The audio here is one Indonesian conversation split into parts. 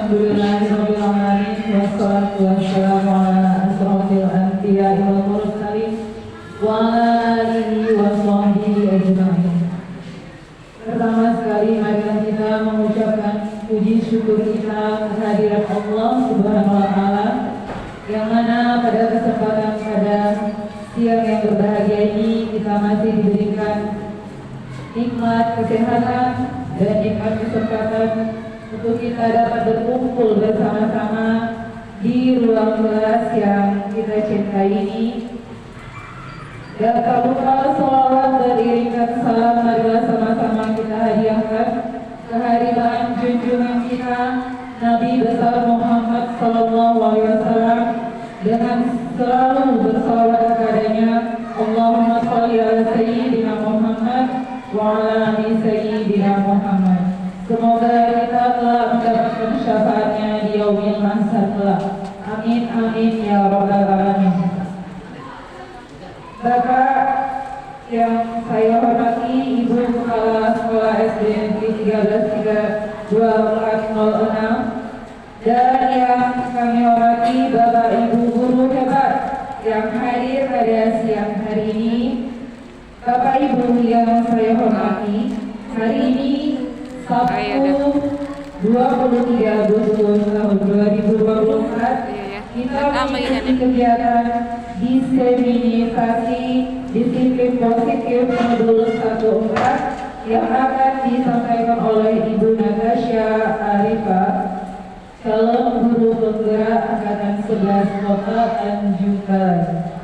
Alhamdulillahirabbil alamin wassalatu wassalamu ala asrofil anbiya'i wal mursalin wa ala alihi wa sahbihi ajma'in. Pertama sekali marilah kita mengucapkan puji syukur kita kehadirat Allah Subhanahu wa taala yang mana pada kesempatan pada siang yang berbahagia ini kita masih diberikan nikmat kesehatan dan nikmat kesempatan untuk kita dapat berkumpul bersama-sama di ruang kelas yang kita cintai ini. Dan tak lupa sholawat beriringkan salam marilah sama-sama kita hadiahkan kehadiran junjungan kita Nabi besar Muhammad Sallallahu Alaihi Wasallam dengan selalu bersalawat kepadanya. Allahumma sholli ala sayyidina Muhammad wa ala ali sayyidina Muhammad. Semoga kita telah mendapatkan syafaatnya di yaumil mahsyar kelak. Amin amin ya rabbal alamin. Bapak yang saya hormati, Ibu Kepala Sekolah SD Negeri 133406 dan yang kami hormati Bapak Ibu guru hebat yang hadir pada siang hari ini. Bapak Ibu yang saya hormati, hari ini Sabtu 23 Agustus tahun 2024 kita mengikuti kegiatan diseminisasi disiplin positif modul 14 yang akan disampaikan oleh Ibu Natasha Arifah, calon guru penggerak angkatan 11 Kota Tanjung Balai.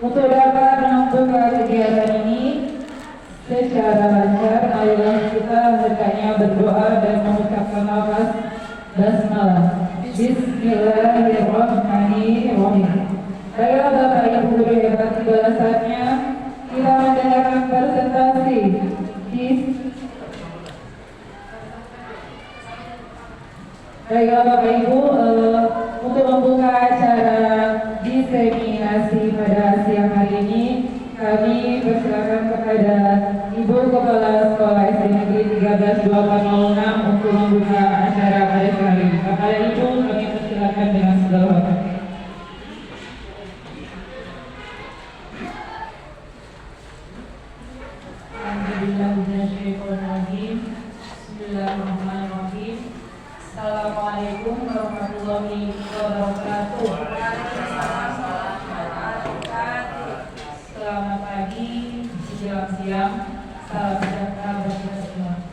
Untuk dapat membuka kegiatan ini secara lancar, marilah kita hendaknya berdoa dan mengucapkan lafaz basmalah. Bismillahirrahmanirrahim. Baiklah Bapak Ibu guru hebat, tiba saatnya kita mengadakan presentasi. Baiklah Bapak Ibu, untuk membuka acara diseminasi pada siang hari ini, kami persilakan kepada Ibu Kepala Sekolah SD Negeri 132406 untuk membuka acara pada siang hari ini. Kepada Ibu kami persilakan dengan segala hormat. Bismillahirrahmanirrahim. Assalamualaikum warahmatullahi wabarakatuh. Selamat pagi, siang, salam sejahtera bagi kita semua.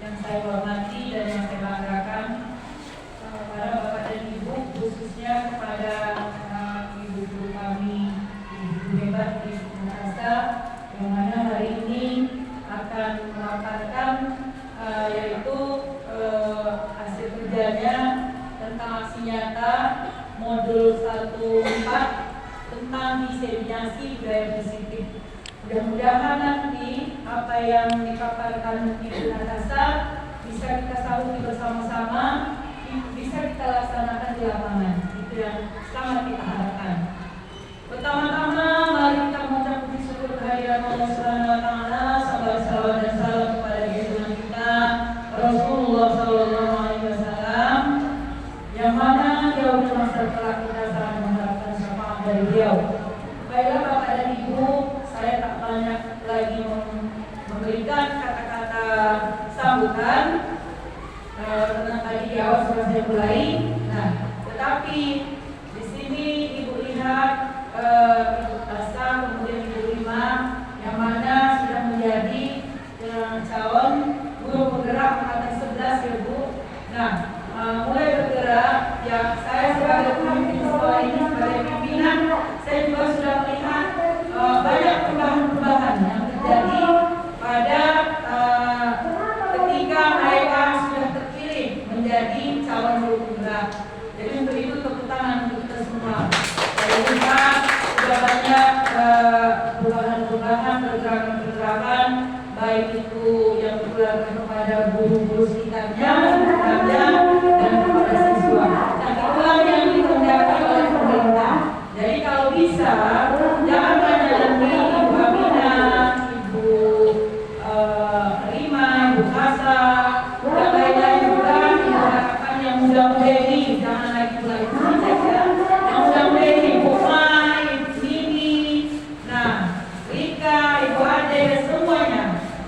Yang saya hormati dan yang saya banggakan kepada Bapak dan Ibu, khususnya kepada ibu guru kami, ibu hebat Ibu Natasha, yang mana hari ini akan memaparkan yaitu hasil kerjanya tentang aksi nyata modul 14 tentang diseminasi budaya positif. Mudah-mudahan nanti apa yang dipaparkan Ibu Natasha bisa kita saluti bersama-sama, bisa kita laksanakan di lapangan. Itu yang sangat kita harapkan. Pertama-tama mari kita mengucap puji syukur kehadiran Allah Subhanahu wa taala, salawat dan salam kepada junjungan kita Rasulullah sallallahu alaihi wasallam, yang mana jauh di masa telah kita sangat mengharapkan syafaat dari beliau. Baiklah Bapak dan Ibu, saya tak banyak lagi memberikan kata-kata sambutan karena tadi di awal sudah saya mulai. Nah, tetapi di sini Ibu lihat Ibu Natasha, kemudian Ibu Rima, yang mana sudah menjadi calon guru penggerak angkatan 11 ya Bu. Nah, mulai bergerak, ya saya sebagai pemimpin sekolah ini, sebagai pimpinan, saya juga sudah melihat banyak perubahan-perubahan yang terjadi pada ketika mereka sudah terpilih menjadi calon guru penggerak. Jadi untuk itu tepuk tangan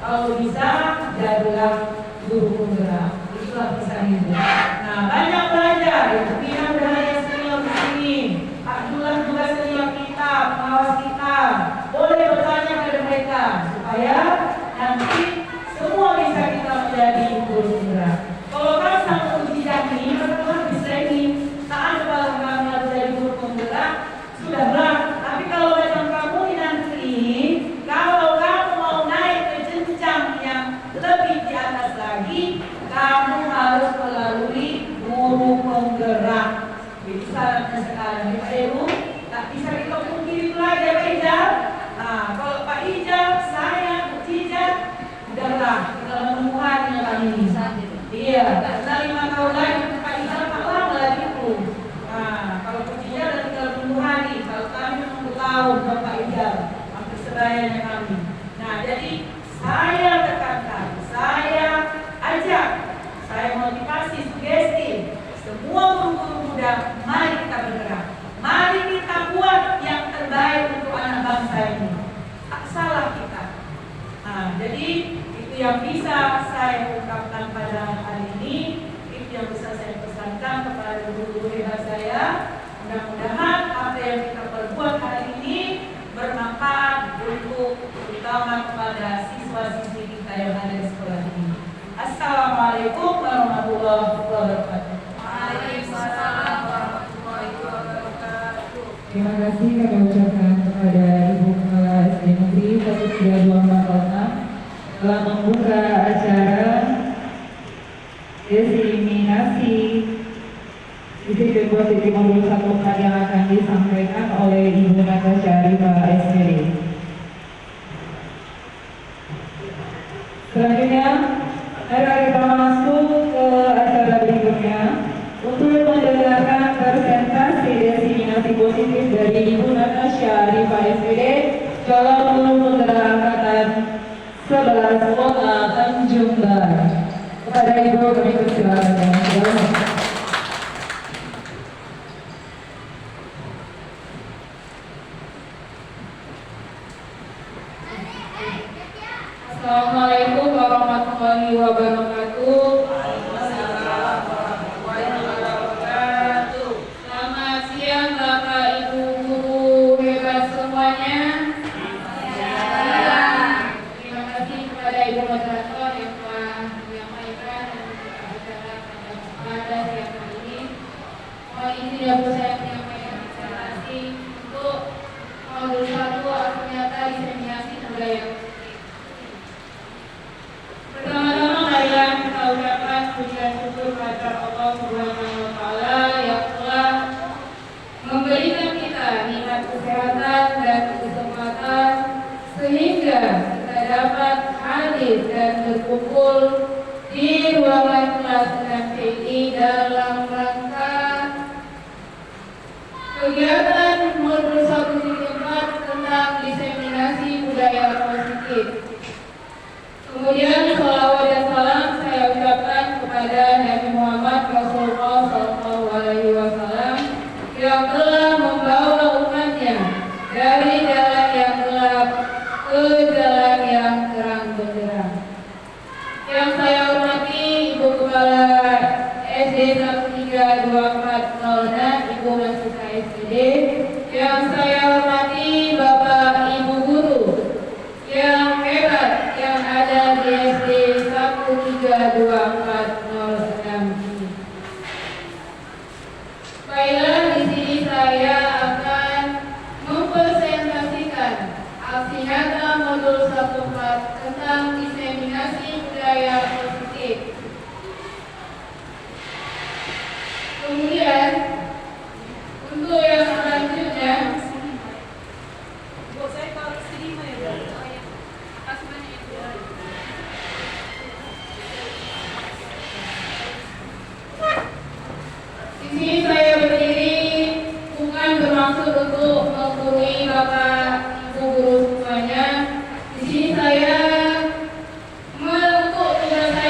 Kalau bisa, jadilah guru penggerak. Itulah pesan ibu. Nah, banyak belajar. Ibu Pina udah yang senior di sini. Abdullah juga senior kita, pengawas kita. Boleh bertanya pada mereka supaya nanti semua bisa kita menjadi guru penggerak. Kalau kamu sama uji jami, maka kamu bisa ini. Tak ada kalau kamu harus jadi guru penggerak, sudahlah. Tapi kalau macam kamu nanti, kalau kamu mau naik ke jenjang yang lebih di atas lagi, kamu harus melalui guru penggerak. Jadi syaratnya sekarang nih Pak Ibu, tak bisa kita pungkiri itu lagi ya Pak Ijal. Nah, kalau Pak Ijal, saya, Bu Cijal, udahlah kita menemukan yang kami ini. Iya, karena 5 tahun lagi Pak Ijal tak lama lagi itu. Nah, kalau Bu Cijal dan tinggal 20 hari, kalau kami menunggu tahun Bapak Ijal, hampir sebayanya kami. Nah, jadi saya tekankan, saya ajak, saya motivasi, sugesti, semua guru-guru muda, mari kita bergerak. Mari kita buat yang terbaik untuk anak bangsa ini. Tak salah kita. Nah, jadi itu yang bisa saya ungkapkan pada hari ini. Itu yang bisa saya pesankan kepada guru-guru hebat saya. Mudah-mudahan apa yang kita perbuat hari ini bermanfaat untuk terutama kepada siswa-siswi kita yang ada di sekolah ini. Assalamualaikum warahmatullahi wabarakatuh. Waalaikumsalam warahmatullahi wabarakatuh. Terima kasih kami ucapkan kepada Ibu Kepala SD Negeri 13246 telah membuka acara diseminasi isi depositi modul 1 yang akan disampaikan oleh Ibu Natasha Rifa SPD. Selanjutnya, mari kita masuk ke acara berikutnya untuk mendengarkan presentasi diseminasi positif dari Ibu Natasha Rifa SPD, calon guru penggerak angkatan 11 Kota Tanjung Barat. Kepada Ibu kami persilakan. Assalamualaikum warahmatullahi wabarakatuh. Selamat siang Bapak Ibu guru hebat semuanya. Terima kasih kepada Ibu moderator yang telah menyampaikan acara pada siang hari ini. Mohon izin ya Bu, saya menyampaikan presentasi untuk modul 1 ternyata diseminasi budaya. Pertama-tama marilah kita ucapkan puji dan syukur kepada Allah Subhanahu wa Ta'ala yang telah memberikan kita nikmat kesehatan dan kesempatan sehingga kita dapat hadir dan berkumpul di ruangan kelas 6 ini dalam rangka kegiatan modul 1.4 tentang diseminasi budaya positif. Kemudian salawat dan salam saya ucapkan kepada Nabi Muhammad Rasulullah SAW yang telah membawa umatnya dari jalan yang gelap ke jalan yang terang benderang. Yang saya hormati Ibu Kepala SD 13246 Ibu Nasita SPD. Yang saya hormati Bapak Ibu Guru yang hebat yang ada di SD 13246 ini. Baiklah, di sini saya akan mempresentasikan aksi nyata modul 1.4 tentang diseminasi budaya positif. Kemudian untuk yang selanjutnya, di sini saya berdiri bukan bermaksud untuk menggurui Bapak Ibu guru semuanya. Di sini saya untuk tugas saya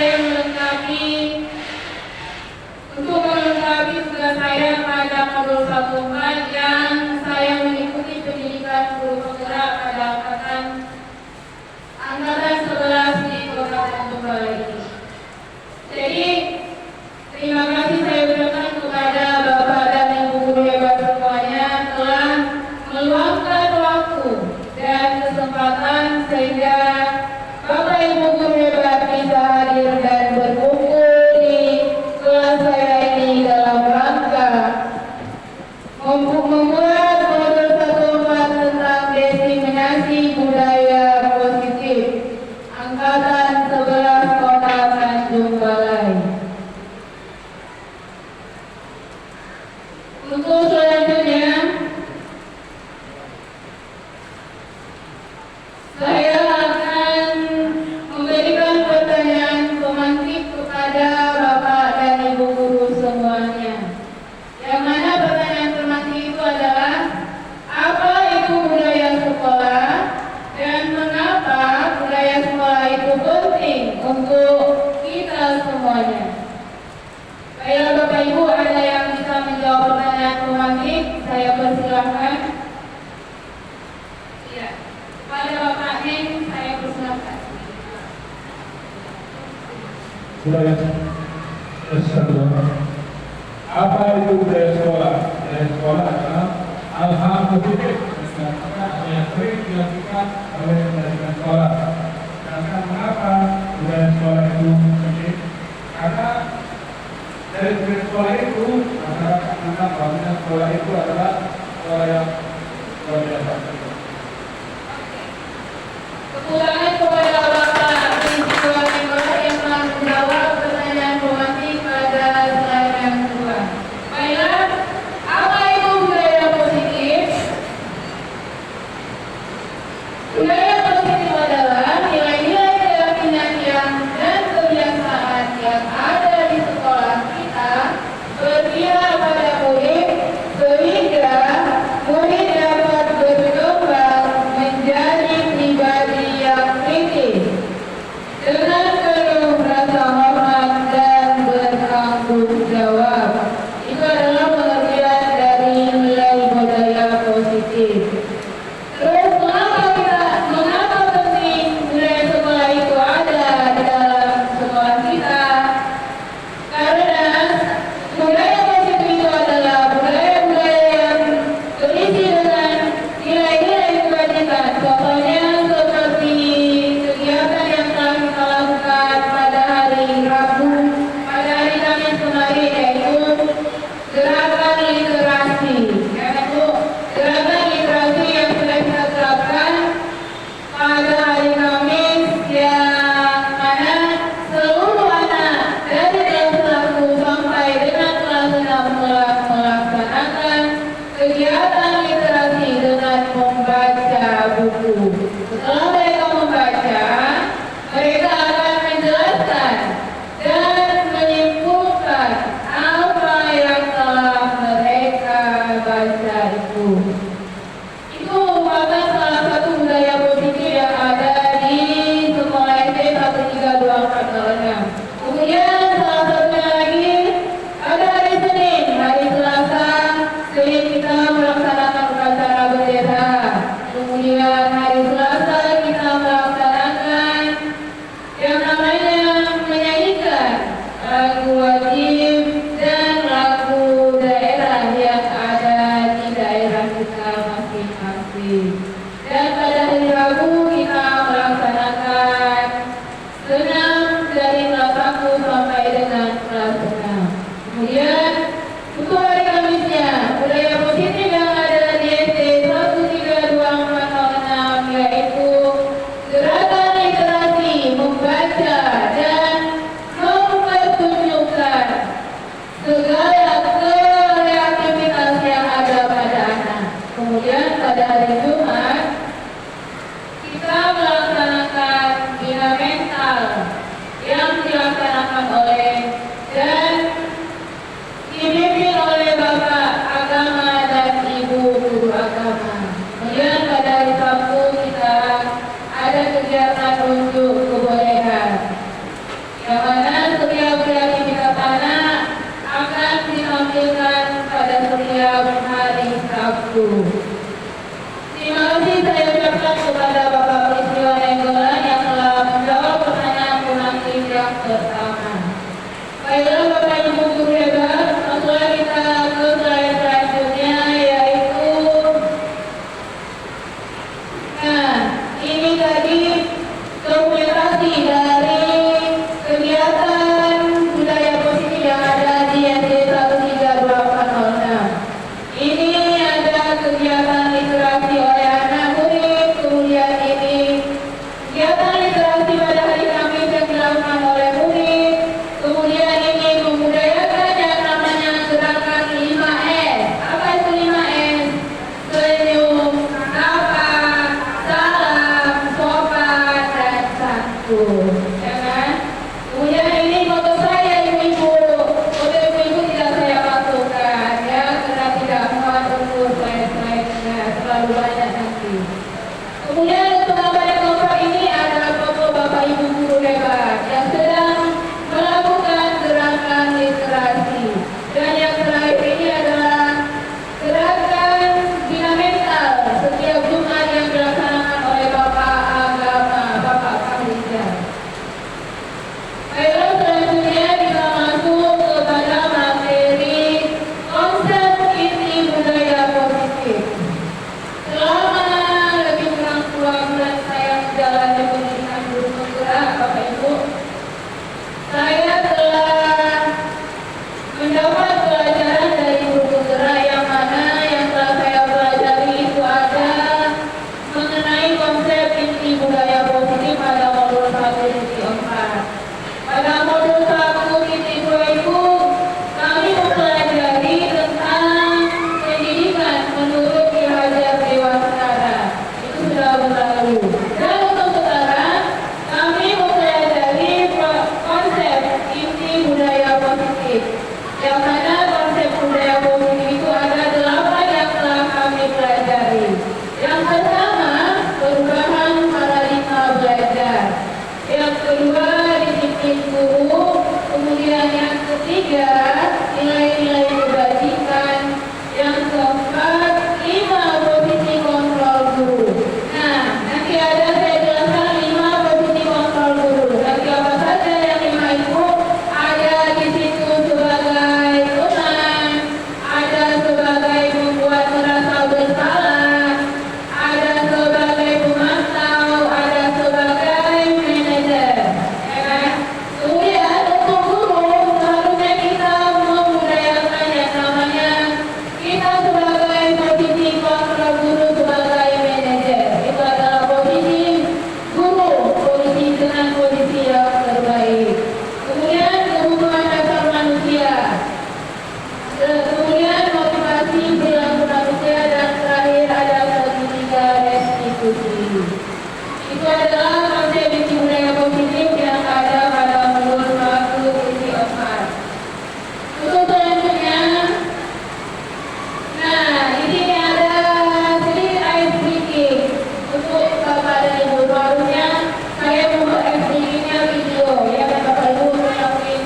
kesempatan sehingga Bapak Ibu guru hebat bisa hadir dan berkumpul di kelas saya ini dalam rangka membuat modul 14 tentang diseminasi budaya positif Angkatan 11 Kota Tanjung Balai. Untuk selanjutnya, saya akan memberikan pertanyaan pemantik kepada Bapak dan Ibu guru semuanya. Yang mana pertanyaan pemantik itu adalah apa itu budaya sekolah dan mengapa budaya sekolah itu penting untuk kita semuanya. Baiklah Bapak Ibu, ada yang bisa menjawab pertanyaan pemantik? Saya persilahkan. Iya, kepada Bapak Neng saya persilahkan. Budaya apa itu budaya sekolah? Budaya sekolah adalah hal-hal positif yang sering dilakukan oleh pendidikan sekolah. Karena mengapa budaya sekolah itu penting? Karena dari budaya sekolah itu masyarakat menganggap bahwa sekolah itu adalah sekolah yang luar biasa. Kekurangan kepada Bapak Prinsipa Menggora yang telah menjawab pertanyaan pemantik pada slide yang kedua. Baiklah, apa itu budaya positif? Budaya positif adalah nilai-nilai keyakinan dan kebiasaan yang ada di sekolah kita berpihak pada murid sehingga murid dapat berkembang menjadi pribadi yang kritis dengan penuh rasa hormat dan bertanggung jawab. Itu adalah pengertian dari nilai budaya positif. Terus mengapa penting budaya sekolah itu ada di dalam sekolah kita? Karena budaya positif itu adalah budaya-budaya yang berisi dengan nilai-nilai kebajikan. Contohnya seperti kegiatan yang telah kita lakukan pada hari Rabu, pada hari Kamis kemarin, yaitu gerakan literasi. Yaitu gerakan literasi yang sudah kita terapkan pada hari Kamis, yang mana seluruh anak dari kelas 1 sampai dengan kelas 6 telah melaksanakan kegiatan literasi dengan membaca buku. Setelah mereka membaca, mereka akan menjelaskan dan menyimpulkan apa yang telah mereka baca itu. Itu merupakan salah satu budaya positif yang ada di sekolah SD 13246 Talenam. Kemudian salah satunya lagi ada hari Senin, hari Selasa, Senin kita melaksanakan upacara bendera. Kemudian hari Selasa kita melaksanakan yang namanya menyanyikan lagu wajib dan lagu daerah yang ada di daerah kita masing-masing. Dan pada hari Rabu kita melaksanakan senam dari kelas 1 sampai dengan kelas 6. Kemudian untuk hari Kamisnya, budaya positif yang ada di SD 13246 yaitu gerakan literasi, membaca dan mempertunjukkan segala kreativitas yang ada pada anak. Kemudian pada hari Jumat kita melaksanakan bina mental yang dilaksanakan oleh dan dibimbing oleh Bapak Agama dan Ibu Guru Agama. Kemudian pada hari Sabtu kita ada kegiatan unjuk kebolehan, yang mana setiap kreativitas anak akan ditampilkan pada setiap hari Sabtu. Terima kasih saya ucapkan kepada Bapak Prisciwa Nenggolan yang telah menjawab pertanyaan pemantik yang pertama. Baiklah Bapak Ibu guru hebat, langsung kita ke slide selanjutnya, yaitu Ini tadi dokumentasi dari kegiatan budaya positif yang ada di SD 13806. Ini ada kegiatan literasi oleh anak murid, kemudian ini kegiatan literasi pada hari Kamis yang dilakukan oleh murid, kemudian ini membudayakan yang namanya gerakan 5S. Apa itu 5S? Senyum, sapa, salam, sopan, dan santun. Ya kan? Kemudian ini foto saya ibu-ibu. Foto ibu-ibu tidak saya masukkan ya, karena tidak muat untuk slide-slide-nya terlalu banyak nanti. Kemudian untuk gambar yang keempat ini adalah foto Bapak Ibu guru hebat yang sedang melakukan gerakan literasi. Dan yang terakhir ini adalah gerakan bina mental setiap Jumat yang dilaksanakan oleh Bapak Agama, Bapak Kamilja. Baiklah, selanjutnya kita masuk kepada materi konsep inti budaya positif. Selama lebih kurang 2 bulan saya menjalani pendidikan guru penggerak, Bapak Ibu, saya telah mendapat pelajaran dari guru penggerak yang mana yang telah saya pelajari itu ada mengenai konsep inti budaya positif pada modul 1.4. Pada modul 1.2 itu kami mempelajari tentang pendidikan menurut Ki Hajar Dewantara. Itu sudah berlalu. Dan untuk sekarang kami mempelajari konsep inti budaya positif. Yang mana konsep budaya positif itu ada 8 yang telah kami pelajari. Yang pertama, perubahan paradigma belajar. Yang kedua, disiplin guru. Kemudian yang ketiga, nilai-nilai kebajikan. Yang keempat, 5 posisi kontrol guru. Nah, nanti ada saya jelaskan 5 posisi kontrol guru. Nanti apa saja yang 5 itu ada di situ sebagai teman, ada sebagai membuat merasa bersalah, ada sebagai pemantau, ada sebagai manajer. Ya kan? Kemudian untuk guru seharusnya kita membudayakan yang namanya kita sebagai posisi kontrol guru sebagai manajer. Itu adalah posisi guru, posisi dengan posisi yang terbaik. Kemudian kebutuhan dasar manusia. Kemudian motivasi perilaku manusia, dan terakhir ada segitiga restitusi. Itu adalah konsep inti budaya positif yang ada pada modul 1.4. Untuk selanjutnya, nah di sini ada sedikit ice breaking untuk Bapak dan Ibu. Harusnya saya membuat ice breakingnya video, ya kan Bapak Ibu, mungkin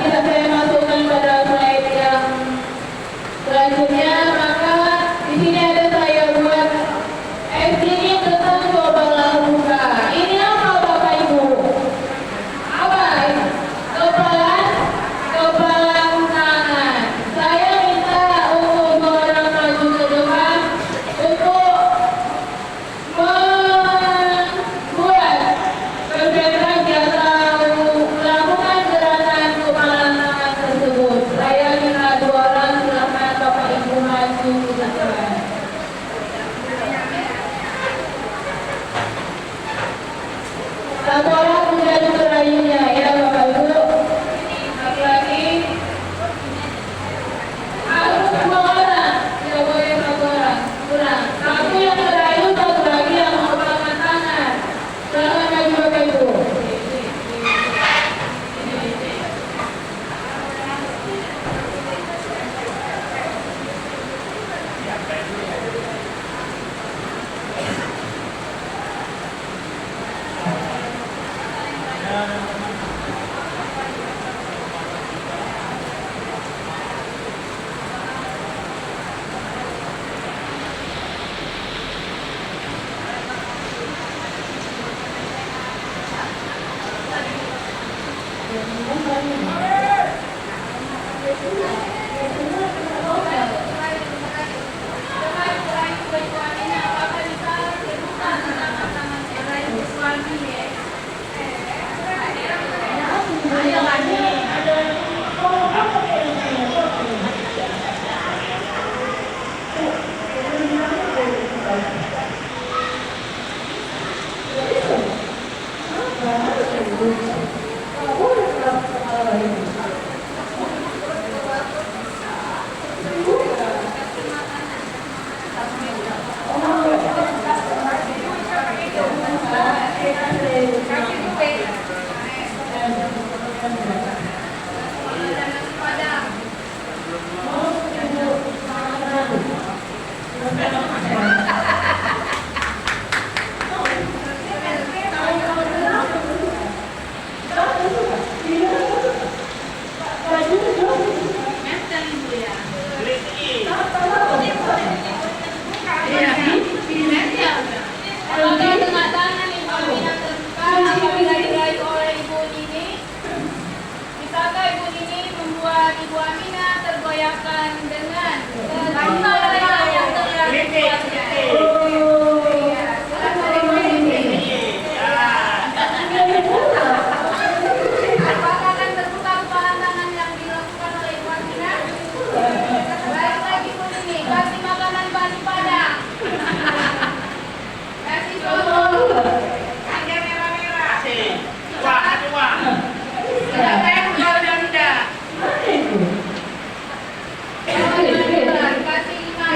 tidak saya masukkan pada slide yang selanjutnya. Maka di sini ada saya buat ice breaking tentang Ada merah-merah. Wah, wah. Sudah tempel dan udah. Mana itu? Kasih 5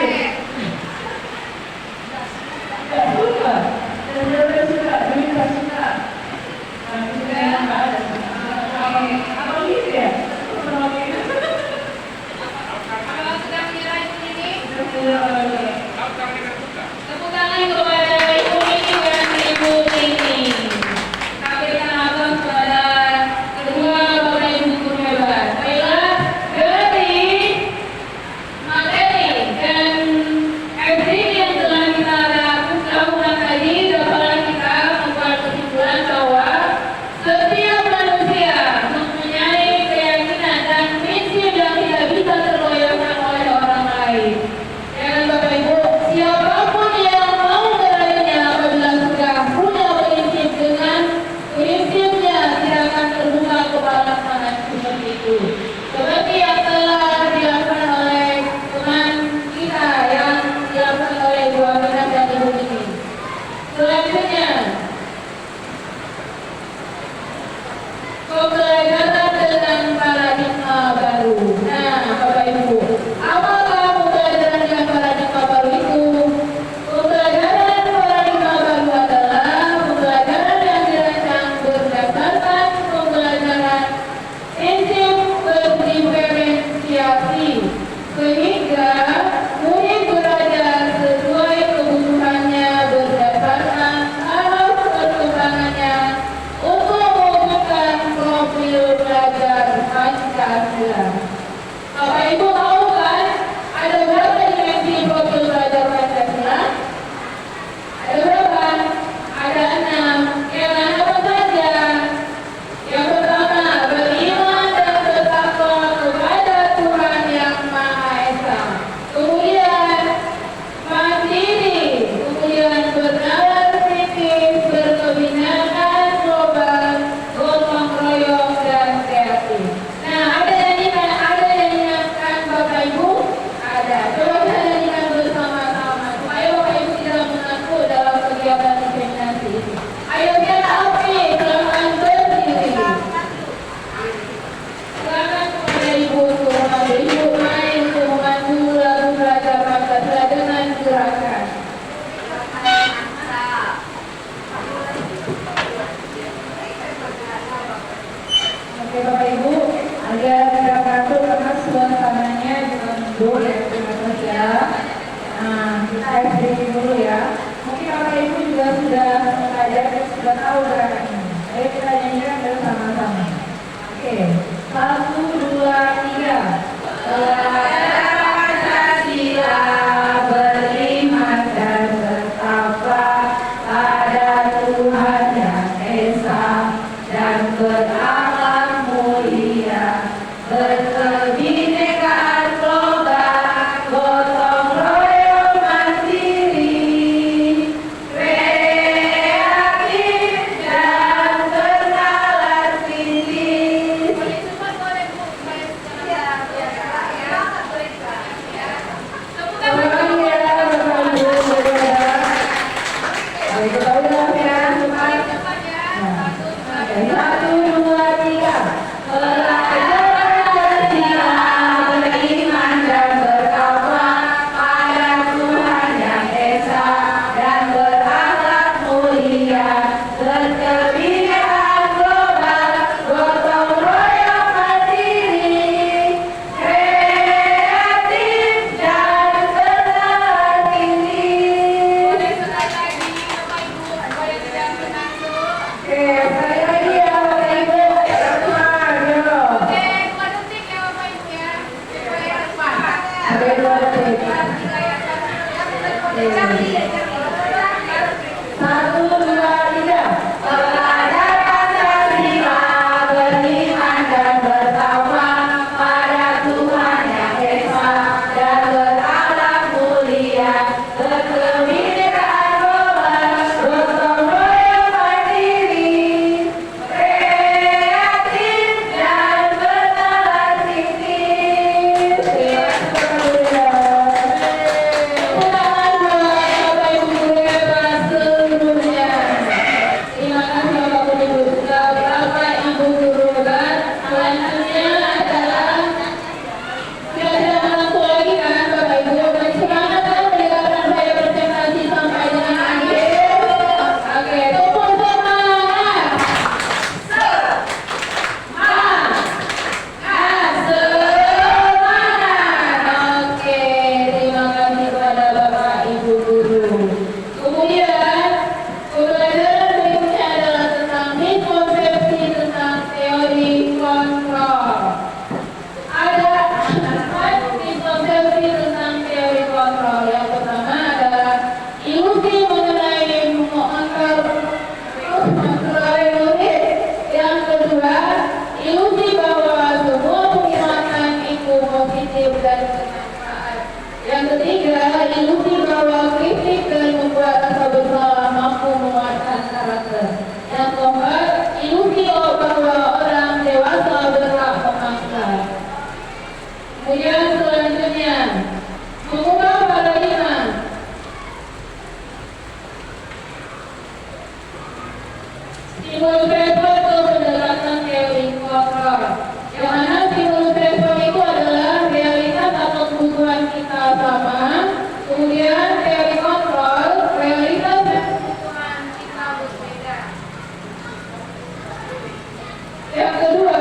Suka. Dan suka, duit tak suka. Nah, itu memang nggak ada. Apa gitu ya? Kalau sudah menyerah ini, Sudah. tepuk tangan kepada Ibu Nini dan Ibu Nini. Kami kenalkan kepada kedua Bapak Ibu guru hebat. Baiklah, dari materi dan everything yang telah kita lakukan tadi dapat kita membuat kesimpulan bahwa setiap manusia mempunyai keyakinan dan prinsip yang tidak bisa tergoyahkan oleh orang lain. Dan Bapak Ibu, siapapun yang mau bertanya apabila sudah punya prinsip dengan prinsipnya tidak akan terbuka kepala seperti itu. Seperti yang telah dilakukan oleh teman kita yang dilakukan oleh Ibu Aminah dan Ibu Nini. Selanjutnya, pembelajaran tentang paradigma baru. Nah, Bapak Ibu, apakah pembelajaran yang paradigma baru itu? Pembelajaran paradigma baru adalah pembelajaran yang dirancang berdasarkan pembelajaran prinsip berdiferensiasi, sehingga murid belajar sesuai kebutuhannya berdasarkan arah perkembangannya untuk mewujudkan profil belajar Pancasila. Bapak Ibu tahu kan ada berapa dimensi profil belajar Pancasila? Ada berapa? Ada 6. Yang apa saja? Yang pertama, beriman dan bertakwa kepada Tuhan Yang Maha Esa. Kemudian mandiri, kemudian bernalar kritis, berkebinekaan global, gotong royong dan kreatif. Nah, ada yang ingatkan Bapak Ibu? Ada. Coba kita nyanyikan bersama-sama supaya Bapak Ibu tidak mengaku dalam kegiatan diskriminasi ini. Ayo kita api, silakan berdiri. Silakan kepada Ibu untuk memandu Ibu main untuk memandu lagu belajar Pancasila dengan gerakan. Oke Bapak Ibu, agar tidak kaku karena suasananya juga mendung ya, terima kasih ya. Nah, kita FDP dulu ya. Mungkin Bapak Ibu juga sudah belajar dan sudah tahu gerakan ini. Ayo kita nyanyikan bersama-sama. Oke, 1, 2, 3. Pancasila beriman dan bertakwa pada Tuhan Yang Esa dan berakhlak mulia, berkebinekaan global, gotong royong mandiri, kreatif dan bernalar kritis. Boleh cepat, boleh Bu. Stimulus transfer ke pendekatan teori kontrol. Yang mana stimulus transfer itu adalah realitas atau kebutuhan kita sama, kemudian teori kontrol realitas dan kebutuhan kita berbeda. Yang kedua,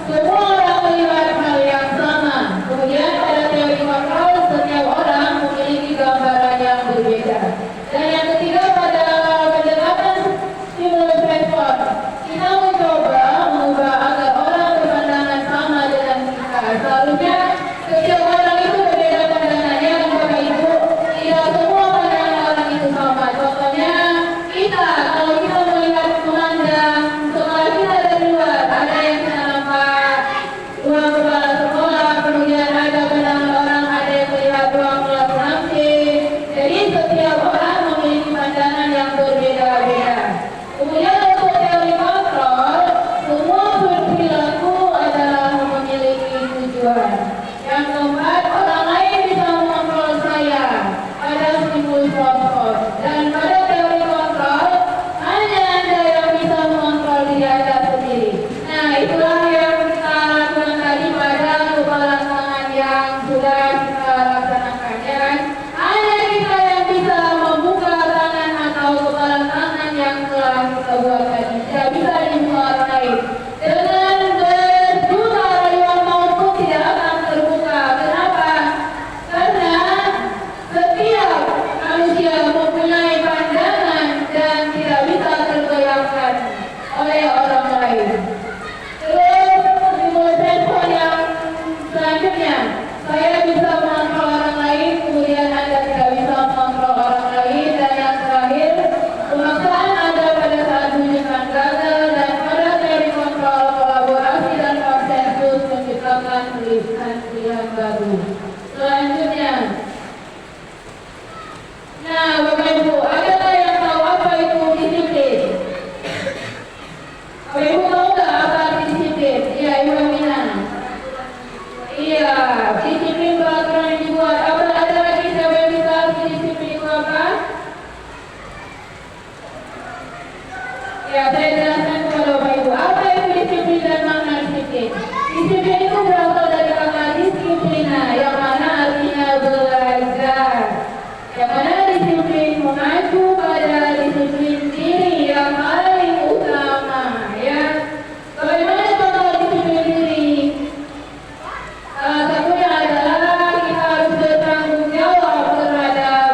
semua orang melihat hal yang sama. Kemudian pada teori kontrol setiap orang memiliki gambaran yang berbeda. Dan yang ketiga pada pendekatan stimulus respon, kita mencoba mengubah agar orang berpandangan sama dengan kita. Seharusnya setiap orang itu berbeda pandangannya, dan Bapak Ibu tidak semua pandangan orang itu sama. Contohnya kita, kalau kita melihat memandang sekolah kita dari luar, ada yang kita nampak ruang kepala sekolah, kemudian ada pandangan orang, ada yang melihat ruang kelas langsing. Jadi setiap orang memiliki pandangan yang berbeda-beda. Kemudian untuk teori kontrol, semua perilaku adalah memiliki tujuan. Yang keempat, orang lain bisa mengontrol saya pada stimulus respon. Dan pada teori kontrol, hanya Anda yang bisa mengontrol diri Anda sendiri. Nah, itulah yang kita lakukan tadi pada kepalan tangan yang sudah kita laksanakan. Ya kan? Hanya kita yang bisa membuka tangan atau kepalan tangan yang telah kita buat tadi. Tidak bisa dibuka orang lain. Dengan berjuta rayuan maut pun tidak akan terbuka. Kenapa? Karena setiap manusia mempunyai pandangan dan tidak bisa tergoyahkan oleh orang lain. Terus stimulus respon yang selanjutnya, saya bisa mengontrol orang lain, kemudian Anda tidak bisa mengontrol orang lain, dan yang terakhir, pemaksaan ada pada saat menunjukkan gagal, dan pada teori kontrol kolaborasi dan konsensus menciptakan pilihan baru. Selanjutnya, nah Bapak Ibu, adakah yang tahu apa itu disiplin? Bapak Ibu tahu nggak apa arti disiplin? Iya, Ibu Amina. Iya, disiplin peraturan yang dibuat. Apa ada lagi siapa yang bisa arti disiplin itu apa? Ya, saya jelaskan kepada Bapak Ibu. Apa itu disiplin dan makna disiplin? Disiplin itu berasal dari kata disiplina, yang mana artinya belajar. Yang mana disiplin mengacu pada disiplin diri yang paling utama. Ya, bagaimana contoh disiplin diri? Salah satunya adalah kita harus bertanggung jawab terhadap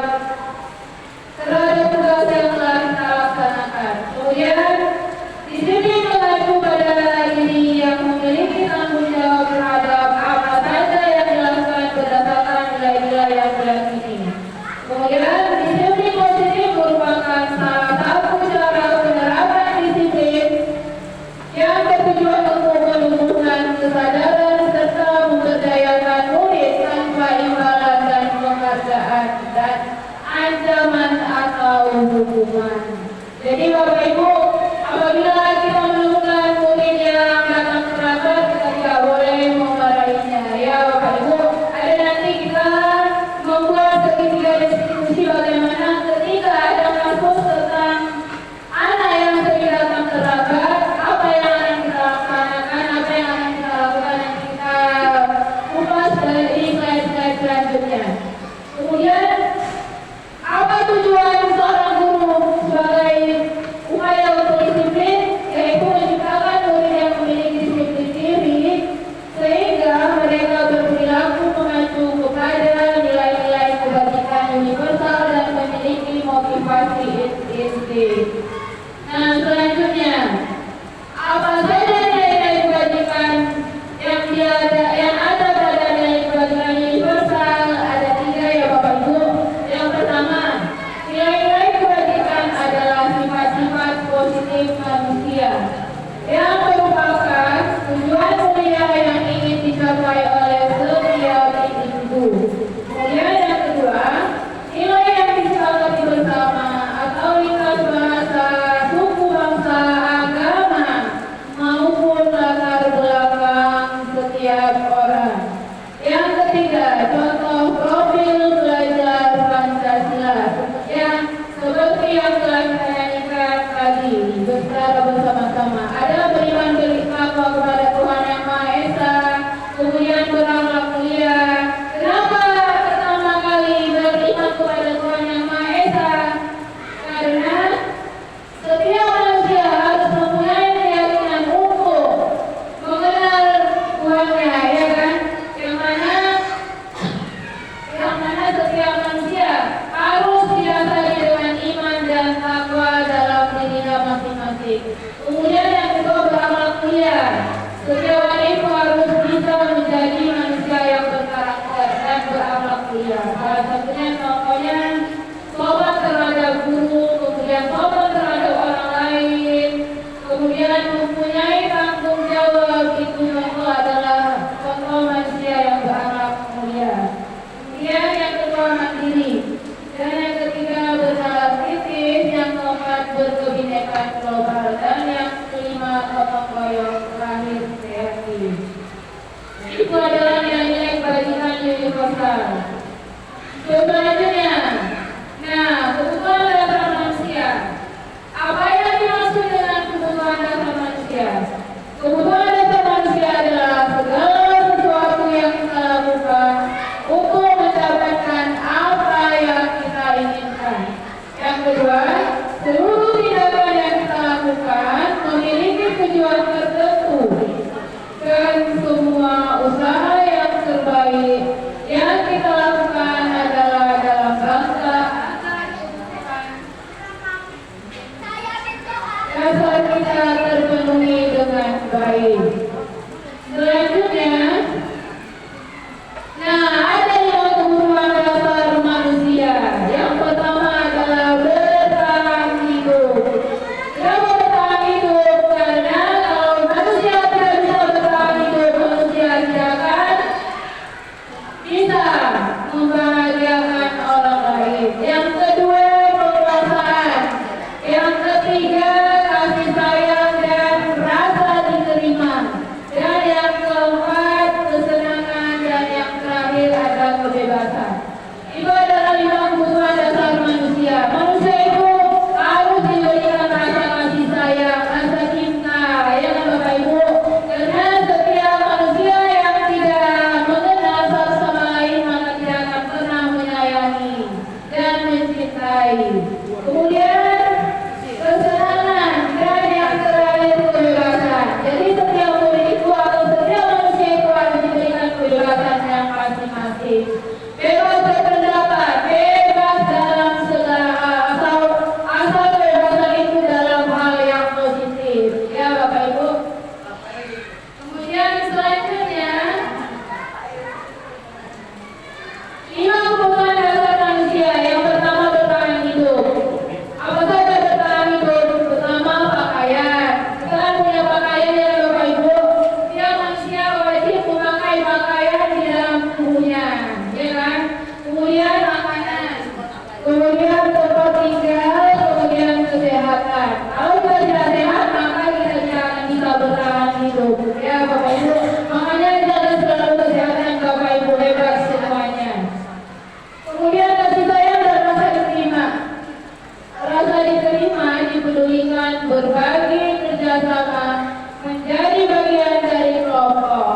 tugas yang telah kita laksanakan. Kemudian disiplin mengacu pada diri yang memiliki tanggung jawab terhadap apa saja yang dilakukan berdasarkan nilai-nilai yang diyakini. Kemudian disiplin positif merupakan salah satu cara penerapan disiplin yang bertujuan untuk menumbuhkan kesadaran serta memberdayakan murid tanpa imbalan dan penghargaan dan ancaman atau hukuman. Jadi Bapak Ibu, apabila kita menemukan murid yang datang terlambat, kita tidak boleh memarahinya. Ya Bapak Ibu, ada nanti kita membuat segitiga diskusi bagaimana ketika ada kasus tentang anak yang sering datang terlambat, apa yang akan kita laksanakan, apa yang akan kita lakukan, yang kita kupas dari slide-slide selanjutnya. Kemudian, apa tujuan seorang guru sebagai upaya Kemudian yang kedua beramal mulia. Setiap hari harus bisa menjadi manusia yang berkarakter dan beramal mulia. Salah satunya contohnya sopan terhadap guru, kemudian sopan terhadap orang lain, kemudian mempunyai tanggung jawab. Itu semua adalah contoh manusia yang beramal mulia. Kemudian yang kedua mandiri, dan yang ketiga bernalar kritis, yang keempat berkebinekaan global, dan yang kelima gotong royong, terakhir kreatif. Itu adalah nilai-nilai kebajikan universal. Selanjutnya, nah, kebutuhan dasar manusia. Apa yang dimaksud dengan kebutuhan dasar manusia? Kebutuhan dasar manusia adalah segala sesuatu yang kita lakukan untuk mendapatkan apa yang kita inginkan. Yang kedua, seluruh tindakan yang kita lakukan memiliki tujuan tertentu, dan semua usaha yang terbaik yang kita lakukan adalah dalam rangka dasar kita terpenuhi dengan baik. Selanjutnya, nah, ada 5 kebutuhan dasar manusia. Yang pertama adalah bertahan hidup. Kenapa bertahan hidup? Karena kalau manusia tidak bisa bertahan hidup, manusia tidak akan bisa membahagiakan orang lain. Yang kedua, penguasaan. Yang ketiga, kasih sayang dan rasa diterima. Dan yang keempat, kesenangan, dan yang terakhir ada kebebasan. Itu adalah 5 kebutuhan dasar manusia. Manusia itu harus diberikan rasa kasih sayang, rasa cinta, ya kan Bapak Ibu? Karena setiap manusia yang tidak mengenal satu sama lain maka tidak akan pernah menyayangi dan mencintai. Kemudian kesenangan, dan yang terakhir kebebasan. Jadi setiap murid itu atau setiap manusia itu harus diberikan kebebasan yang masing-masing. Bebas berpendapat, bebas dalam segala hal, asal kebebasan itu dalam hal yang positif. Ya Bapak Ibu. Kemudian selanjutnya, 5 kebutuhan dasar manusia. Yang pertama bertahan hidup. Apa saja bertahan hidup? Pertama pakaian. Setelah punya pakaian ya Bapak Ibu, setiap manusia wajib memakai pakaian di dalam tubuhnya, ya kan? Kemudian makanan, kemudian tempat tinggal, kemudian kesehatan. Kalau kita tidak sehat maka kita tidak akan bisa bertahan hidup, ya Bapak Ibu. Makanya jaga selalu kesehatan Bapak Ibu, hebat semuanya. Kemudian kasih sayang dan rasa diterima. Rasa diterima dipedulikan, berbagi, kerjasama, menjadi bagian dari kelompok.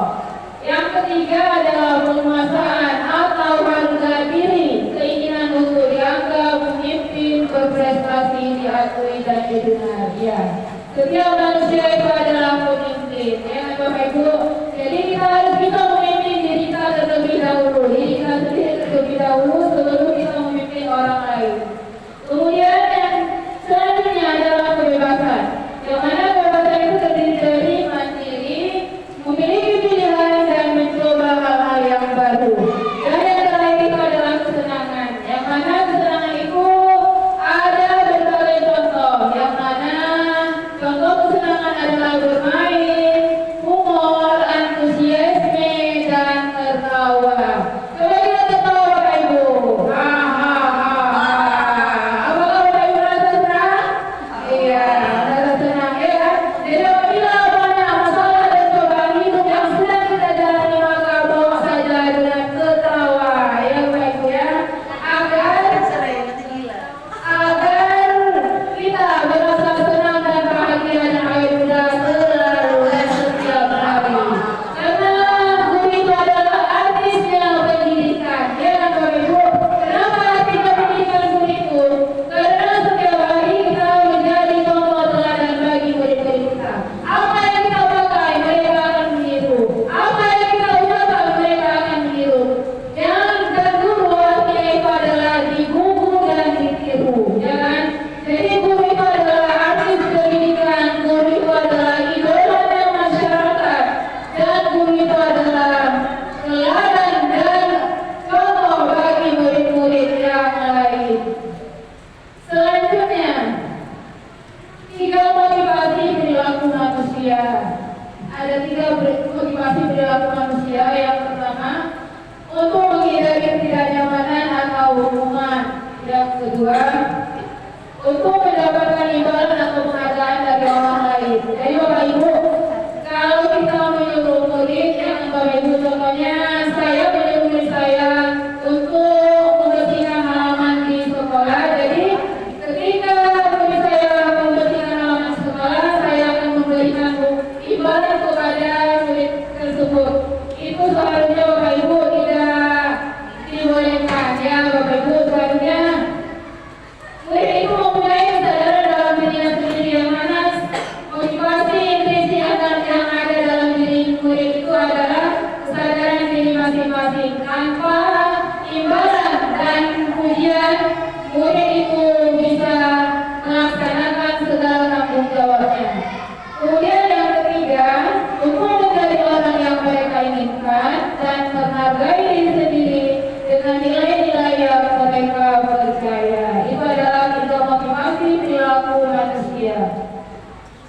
Yang ketiga adalah penguasaan atau harga diri, keinginan untuk dianggap pemimpin, berprestasi, diakui dan didengar. Ya, setiap manusia itu adalah pemimpin, ya Bapak Ibu. Jadi kita harus bisa memimpin diri kita terlebih dahulu, diri kita sendiri terlebih dahulu sebelum kita memimpin orang lain. Kemudian yang selanjutnya adalah kebebasan, yang mana kebebasan itu terdiri dari mandiri, memiliki pilihan dan mencoba hal-hal yang baru. Dan yang terakhir itu adalah kesenangan, yang mana kesenangan itu ada berbagai contoh, yang mana contoh kesenangan adalah bermain, humor, antusiasme, dan tertawa. Coba kita tertawa Bapak Ibu. Apakah Bapak Ibu rasa senang? Iya, rasa senang ya kan? Jadi apabila banyak masalah dan cobaan hidup yang sedang kita jalani maka bawa saja dengan tertawa, ya Bapak Ibu ya, agar kita merasa senang dan bahagia dan akhirnya selalu dan setiap hari. Karena guru itu adalah artisnya pendidikan, ya kan Bapak Ibu? Kenapa artisnya pendidikan guru itu? Karena setiap hari kita menjadi contoh Tiga motivasi perilaku manusia. Ada tiga motivasi perilaku manusia. Yang pertama, untuk menghindari ketidaknyamanan atau hukuman. Yang kedua, untuk mendapatkan imbalan atau penghargaan dari orang lain. Jadi Bapak Ibu, kalau kita menyuruh murid, yang Bapak Ibu contohnya saya menyuruh murid saya untuk membersihkan halaman di sekolah. Jadi ketika murid saya membersihkan halaman sekolah, saya akan memberikan imbalan kepada murid tersebut. Itu seharusnya Bapak Ibu tidak dibolehkan ya Bapak Ibu. Seharusnya murid itu mempunyai kesadaran dalam dirinya sendiri, yang mana motivasi intrinsik yang ada dalam diri murid itu adalah kesadaran diri masing-masing. Tanpa imbalan dan pujian, murid itu bisa melaksanakan segala tanggung jawabnya. Kemudian yang ketiga, untuk menjadi orang yang mereka inginkan dan menghargai diri sendiri dengan nilai-nilai yang mereka percaya. Itu adalah tiga motivasi perilaku manusia.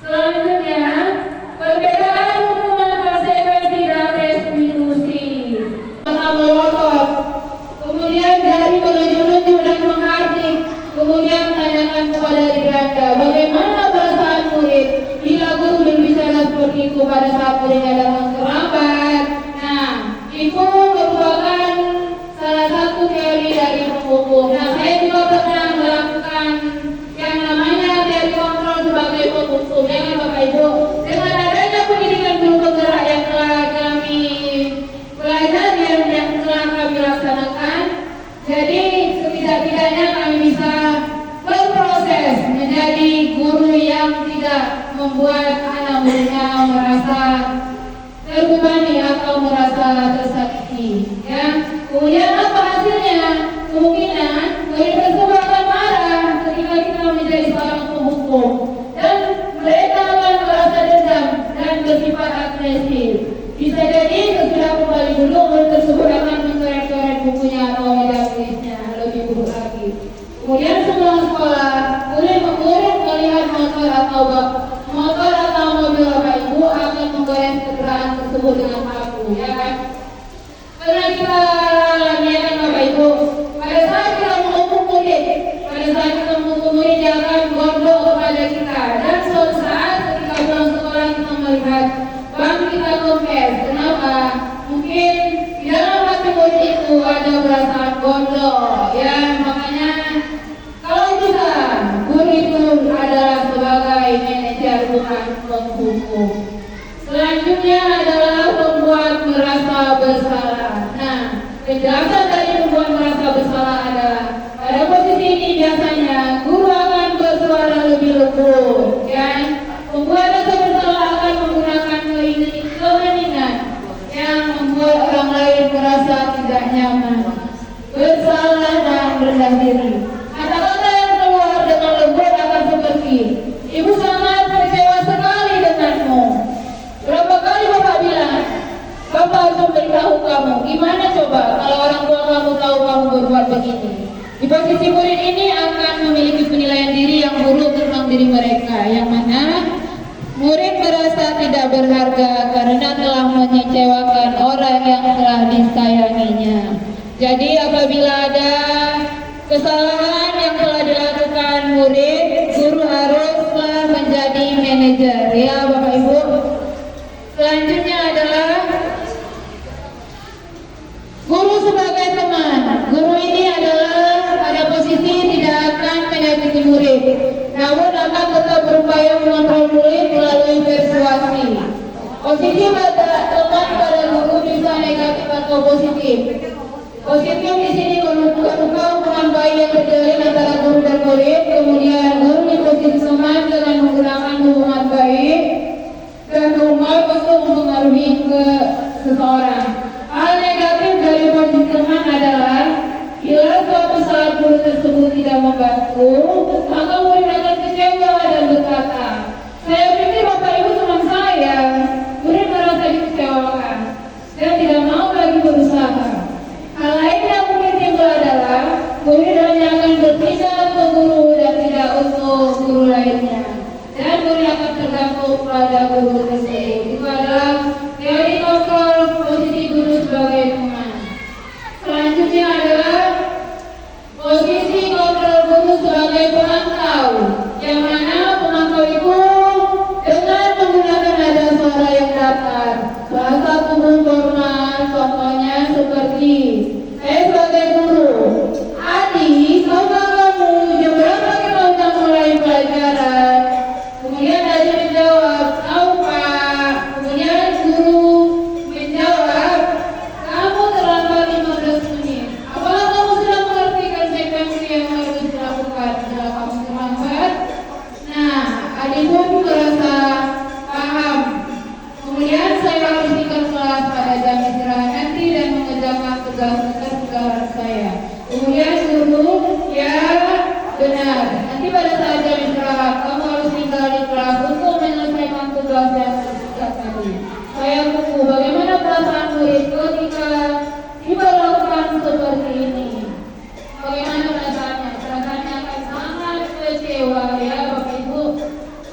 Selanjutnya, perbedaan hukuman konsekuensi dan restitusi. Melotot, kemudian dari menunjuk-nunjuk dan menghardik, kemudian menanyakan kepada diri Anda, bagaimana perasaan murid bila guru berbicara seperti itu pada saat muridnya datang terlambat. Nah, itu merupakan salah satu teori dari penghukum. Nah, saya juga pernah melakukan yang namanya teori kontrol sebagai penghukum, ya kan Bapak Ibu. Dengan adanya pendidikan guru penggerak yang telah kami pelajari, yang telah kami laksanakan, jadi setidak-tidaknya kami bisa berproses menjadi guru yang tidak membuat anak muridnya merasa terbebani atau merasa tersakiti. Ya, kemudian apa hasilnya? Kemungkinan murid tersebut akan marah ketika kita menjadi seorang penghukum, dan mereka akan merasa dendam dan bersifat agresif. Bisa jadi sesudah kembali dulu murid tersebut akan mencoret-coret bukunya atau media tulisnya, lebih buruk lagi. Kemudian setelah sekolah, murid melihat motor atau mobil Bapak Ibu akan menggores kendaraan tersebut dengan paku, ya kan? Karena kita alami ya kan Bapak Ibu, pada saat kita menghukum murid, dia akan gondok kepada kita, dan suatu saat ketika pulang sekolah kita melihat bang kita kempes. Kenapa? Mungkin di dalam hati murid itu ada perasaan gondok, ya. Makanya kalau bisa, guru itu adalah sebagai manajer, bukan penghukum. Selanjutnya adalah membuat merasa bersalah. Nah, penjelasan dari membuat merasa bersalah adalah pada posisi ini biasanya guru akan bersuara lebih lembut, ya. Membuat rasa bersalah akan menggunakan keheningan yang membuat orang lain merasa tidak nyaman, bersalah dan rendah diri. Kata-kata yang keluar dengan lembut akan seperti, "Ibu sangat kecewa sekali denganmu. Berapa kali Bapak bilang, Bapak harus memberitahu kamu. Gimana coba kalau orang tua kamu tahu kamu berbuat begini?" Di posisi murid ini akan memiliki penilaian diri yang buruk tentang diri mereka, yang mana murid merasa tidak berharga karena telah mengecewakan orang yang telah disayanginya. Jadi apabila ada kesalahan yang telah dilakukan murid, guru haruslah menjadi manajer, ya Bapak Ibu. Selanjutnya adalah guru sebagai teman. Guru ini adalah pada posisi tidak akan menyakiti murid, namun akan tetap berupaya mengontrol murid melalui persuasi. Posisi teman pada guru bisa negatif atau positif. Positif di sini merupakan hubungan baik yang terjalin antara guru dan murid. Kemudian guru di posisi teman dengan menggunakan hubungan baik dan rumah untuk mempengaruhi ke seseorang. Hal negatif dari posisi teman adalah bila suatu saat guru tersebut tidak membantu, maka murid akan kecewa dan berkata, "Saya pikir Bapak Ibu teman saya." Murid merasa dikecewakan dan tidak mau lagi berusaha. Hal lain yang mungkin timbul adalah murid hanya akan berpindah ke guru dan tidak untuk guru lainnya. Dan Adik pun merasa paham. Kemudian saya harus tinggal kelas pada jam istirahat nanti dan mengerjakan tugas-tugas saya. Kemudian guru, ya benar, nanti pada saat jam istirahat kamu harus tinggal di kelas untuk menyelesaikan tugas yang tersisa tadi. Saya tunggu bagaimana perasaan murid ketika diperlakukan seperti ini. Bagaimana perasaannya? Perasaannya akan sangat kecewa ya Bapak Ibu.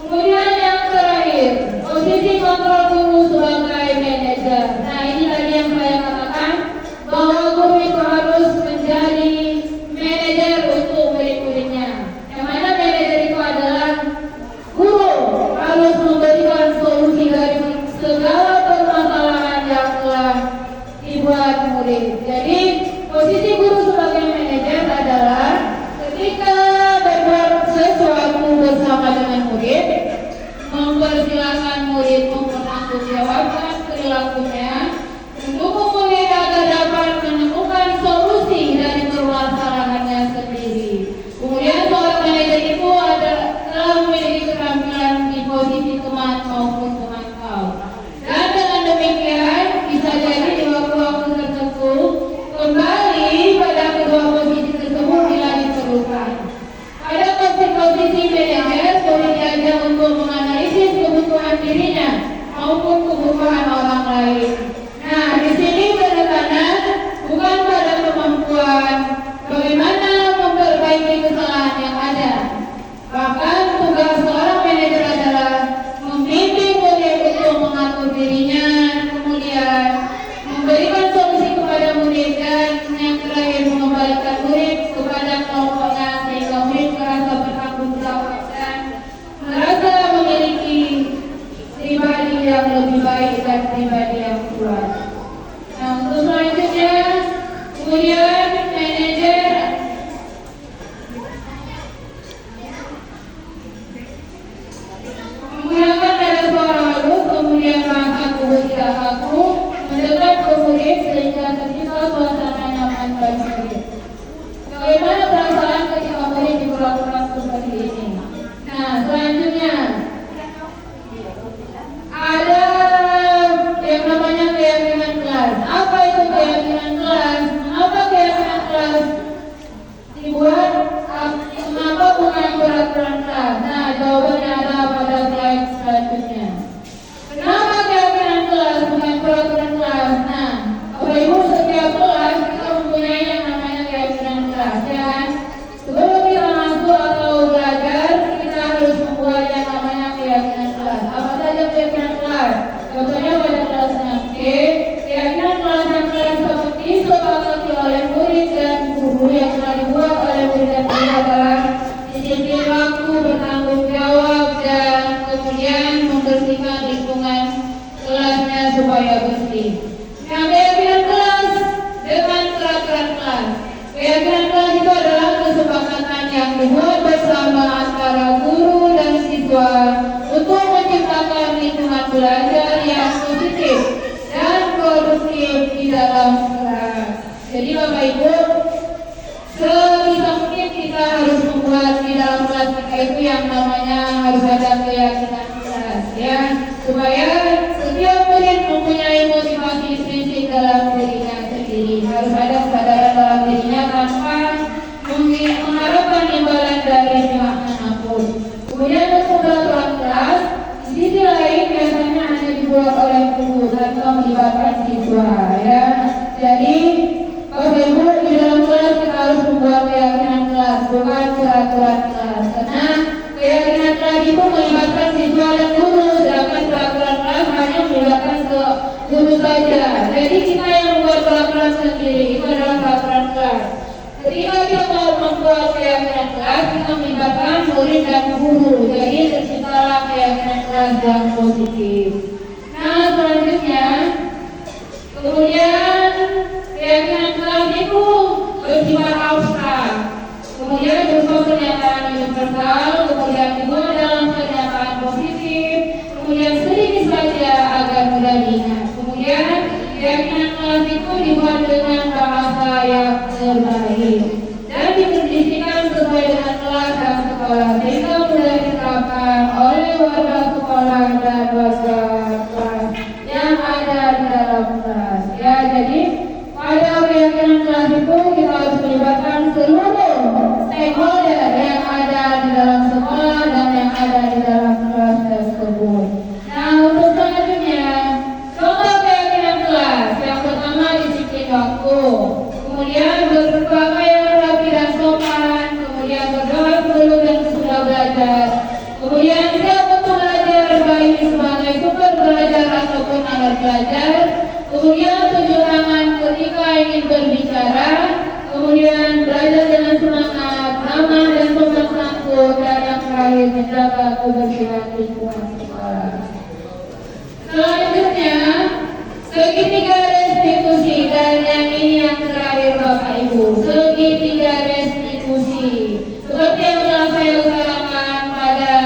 Kemudian yang terakhir, posisi kontrol guru sebagai manajer. Nah ini tadi yang saya katakan bahwa guru itu harus menjadi manajer untuk murid-muridnya. Yang mana manajer itu adalah guru harus memberikan solusi dari segala permasalahan yang telah dibuat murid. Jadi posisi guru sebagai manajer adalah ketika berbuat sesuatu bersama dengan murid, mempersilahkan murid mempertanggungjawabkan perilakunya, mendukung murid agar dapat menemukan solusi dari permasalahannya sendiri. Kemudian seorang manajer itu telah memiliki keterampilan di posisi teman maupun pemantau. Dan dengan demikian bisa jadi di waktu-waktu tertentu kembali pada kedua posisi tersebut bila diperlukan. Pada posisi manajer boleh diajar untuk menganalisis kebutuhan dirinya maupun kebutuhan orang lain. Nah, di sini penekanan bukan pada kemampuan bagaimana memperbaiki kesalahan yang ada. Bahkan tugas seorang manajer adalah membimbing murid untuk mengatur dirinya, kemudian memberikan solusi kepada murid dan yang terakhir mengembalikan murid kepada kelompoknya sehingga murid merasa bertanggung jawab dan merasa memiliki pribadi yang lebih baik dan pribadi yang kuat. Nah untuk selanjutnya kemudian manajer menggunakan nada suara halus, kemudian bahasa tubuh tidak kaku, mendekat ke murid sehingga tercipta suasana nyaman bagi murid. Bagaimana perasaan ketika murid diperlakukan seperti ini? Nah selanjutnya ada yang namanya keyakinan kelas. Apa itu keyakinan kelas? Mengapa keyakinan kelas dibuat? Mengapa bukan peraturan kelas? Nah jawabannya ada pada slide selanjutnya. Kenapa keyakinan kelas bukan peraturan kelas? Nah Bapak Ibu setiap kelas kita mempunyai yang namanya keyakinan kelas ya. Sebelum kita masuk atau belajar kita harus membuat yang namanya keyakinan kelas. Apa saja keyakinan kelas? Contohnya pada kelasnya C, keyakinan kelas yang telah seperti sepakati oleh murid dan guru yang telah dibuat oleh murid dan guru adalah disiplin waktu, bertanggung jawab dan kemudian membersihkan lingkungan kelasnya supaya bersih. Nah keyakinan kelas dengan peraturan kelas. Keyakinan kelas itu adalah kesepakatan yang dibuat bersama antara guru dan siswa untuk menciptakan lingkungan belajar yang positif dan produktif di dalam kelas. Jadi Bapak Ibu, sebisa mungkin kita harus membuat di dalam kelas kita itu yang namanya harus ada keyakinan kelas ya, supaya setiap murid mempunyai motivasi prinsip dalam dirinya sendiri. Harus ada kesadaran dalam dirinya tanpa mengharapkan imbalan dari pihak manapun. Kemudian untuk peraturan kelas, di sisi lain biasanya hanya dibuat oleh guru tanpa melibatkan siswa ya. Jadi Bapak Ibu di dalam kelas kita harus membuat keyakinan kelas bukan peraturan kelas, karena keyakinan kelas itu melibatkan siswa dan guru, sedangkan peraturan kelas hanya melibatkan guru saja. Jadi kita yang membuat peraturan sendiri itu adalah peraturan kelas. Ketika kita mau membuat keyakinan kelas, kita melibatkan murid dan guru. Jadi terciptalah keyakinan kelas yang positif. Nah selanjutnya, kemudian keyakinan kelas itu bersifat abstrak. Kemudian berupa pernyataan universal, kemudian dibuat dalam pernyataan positif, kemudian sedikit saja agar mudah diingat. Kemudian keyakinan kelas itu dibuat dengan bahasa yang terbaik dan dikondisikan sesuai dengan kelas dan sekolah sehingga mudah diterapkan Kemudian siap untuk belajar baik sebagai sumber belajar ataupun alat belajar. Kemudian tunjuk tangan ketika ingin berbicara. Kemudian belajar dengan semangat, ramah dan sopan santun, dan yang terakhir menjaga kebersihan lingkungan sekolah. Selanjutnya, segitiga restitusi, dan yang ini yang terakhir Bapak Ibu, segitiga restitusi. Seperti yang telah saya utarakan pada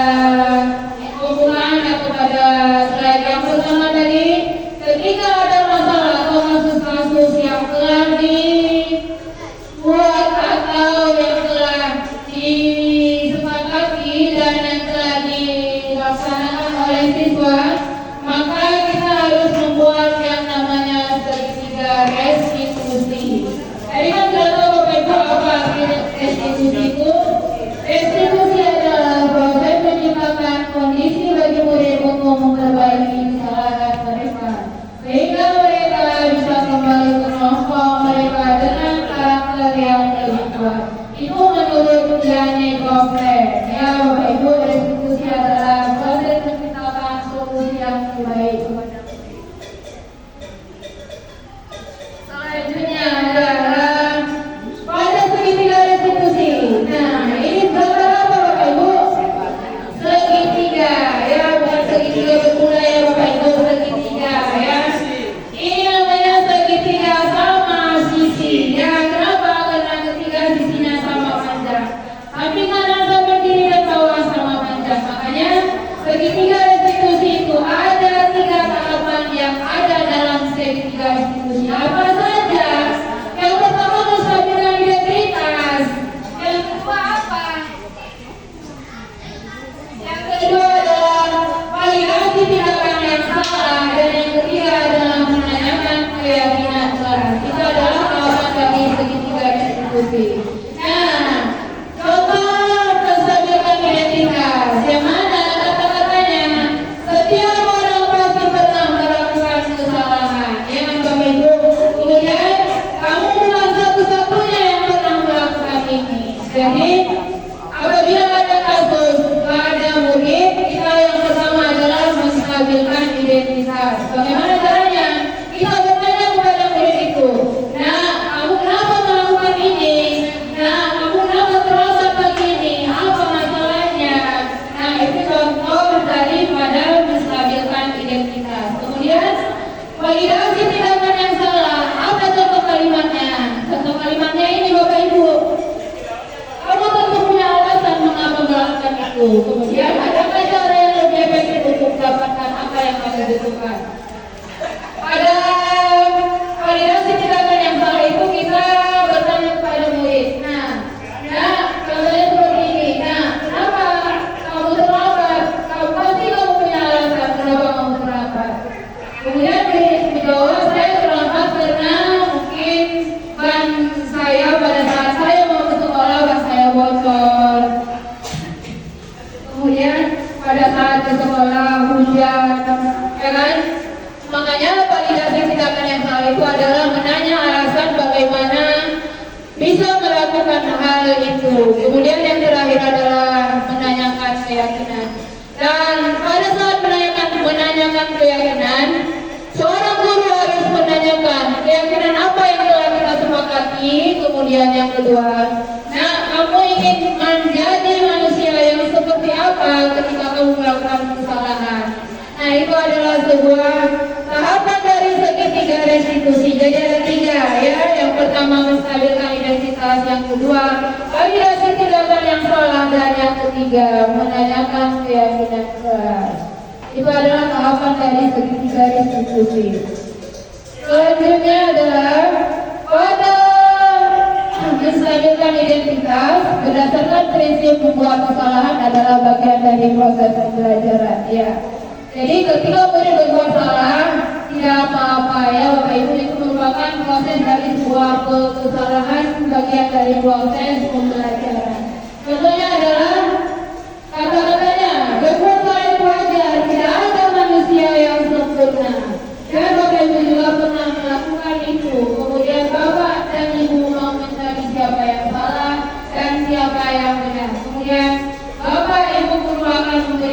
pembukaan atau pada slide yang pertama tadi, ketika ada masalah atau kasus-kasus yang telah dibuat atau yang telah disepakati dan yang telah dilaksanakan oleh siswa, maka kita harus membuat yang namanya segitiga restitusi. Tadi kan sudah tahu Bapak Ibu apa restitusi itu? Restitusi adalah proses menciptakan kondisi bagi murid untuk memperbaiki kesalahan mereka, sehingga mereka bisa kembali ke kelompok mereka dengan karakter yang lebih kuat. Itu menurut Diane Gofret. Ya Bapak Ibu, restitusi adalah proses menciptakan solusi yang lebih baik kepada murid. Selanjutnya adalah pada segitiga restitusi. Nah, ini gambar apa Bapak Ibu? Segitiga, ya bukan segitiga berguna ya Bapak Ibu, segitiga ya. Ini namanya segitiga sama sisi. Ya, kenapa? Karena ketiga sisinya sama panjang. Samping kanan sampai kiri dan bawah sama panjang. Makanya segitiga restitusi itu ada 3 tahapan yang ada dalam segitiga restitusi. Apa saja? Yang pertama menstabilkan identitas. Yang kedua apa? Yang kedua adalah validasi tindakan yang salah, dan yang ketiga adalah menanyakan keyakinan kelas. Itu adalah tahapan dari segitiga restitusi. Nah, contoh menstabilkan identitas yang mana kata-katanya setiap orang pasti pernah melakukan kesalahan. Ya kan Bapak Ibu? Kemudian kamu bukan satu-satunya yang pernah melakukan ini. Jadi apabila ada kasus pada murid, kita yang pertama adalah menstabilkan identitas. Bagaimana caranya? Kita bertanya kepada murid itu, nah kamu kenapa melakukan ini? Nah kamu kenapa terasa begini? Apa masalahnya? Nah itu contoh daripada menstabilkan identitas. Kemudian validasi tindakan yang salah. Apa contoh kalimatnya? Contoh kalimatnya ini Bapak Ibu. Kamu tentu punya alasan mengapa melakukan itu. Kemudian adakah cara yang lebih efektif untuk mendapatkan apa yang kamu butuhkan? Pada validasi tindakan yang salah itu kita bertanya kepada murid. Nah, contohnya seperti ini. Nah, kenapa kamu terlambat? Kamu punya alasan kenapa kamu terlambat. Kemudian menjawab, saya terlambat karena mungkin ban saya pada saat saya mau ke sekolah ban saya bocor. Kemudian pada saat ke sekolah hujan, ya kan? Makanya validasi tindakan yang salah itu adalah menanya alasan bagaimana bisa melakukan hal itu. Kemudian yang terakhir adalah menanyakan keyakinan. Dan pada saat menanyakan keyakinan, seorang guru harus menanyakan keyakinan apa yang telah kita sepakati. Kemudian yang kedua, nah kamu ingin menjadi manusia yang seperti apa ketika kamu melakukan kesalahan. Nah itu adalah sebuah tahapan dari segitiga restitusi. Jadi ada 3 ya. Yang pertama menstabilkan identitas, yang kedua validasi tindakan yang salah, dan yang ketiga menanyakan keyakinan kelas. Itu adalah tahapan dari segitiga restitusi. Selanjutnya adalah pada menstabilkan identitas berdasarkan prinsip membuat kesalahan adalah bagian dari proses pembelajaran. Ya. Jadi ketika murid berbuat salah, tidak apa-apa ya Bapak Ibu, itu merupakan proses dari sebuah kesalahan, bagian dari proses pembelajaran. Contohnya adalah kata-katanya berbuat salah itu wajar, tidak ada manusia yang sempurna. Dan Bapak Ibu juga pernah melakukan itu. Kemudian Bapak dan Ibu mau mencari siapa yang salah dan siapa yang benar. Kemudian Bapak Ibu perlu akan memberi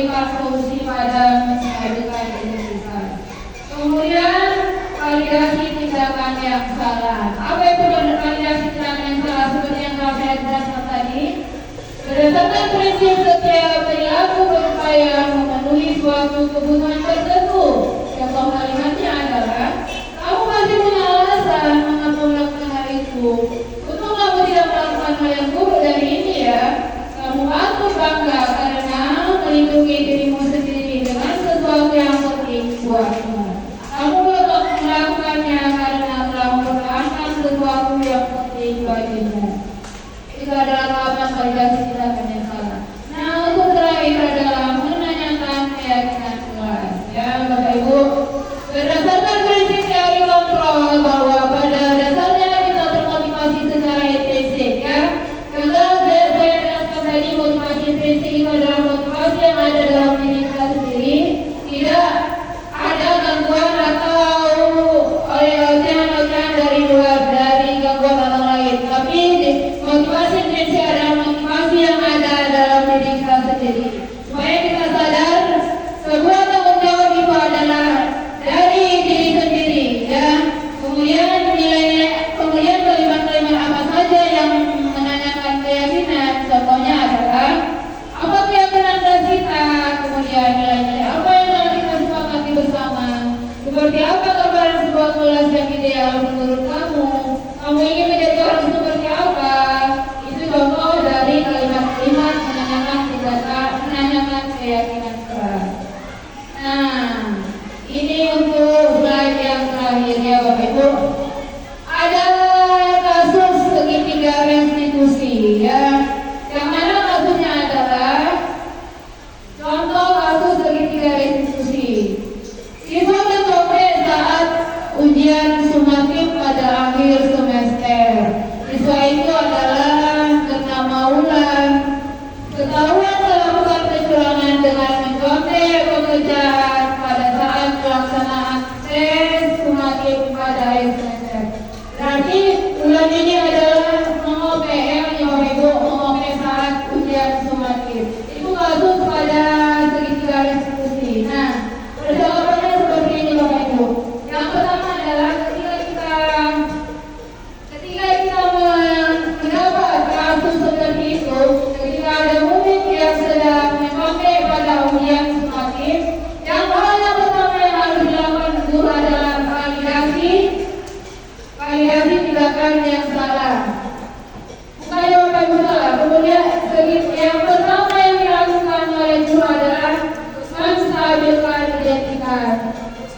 menstabilkan identitas.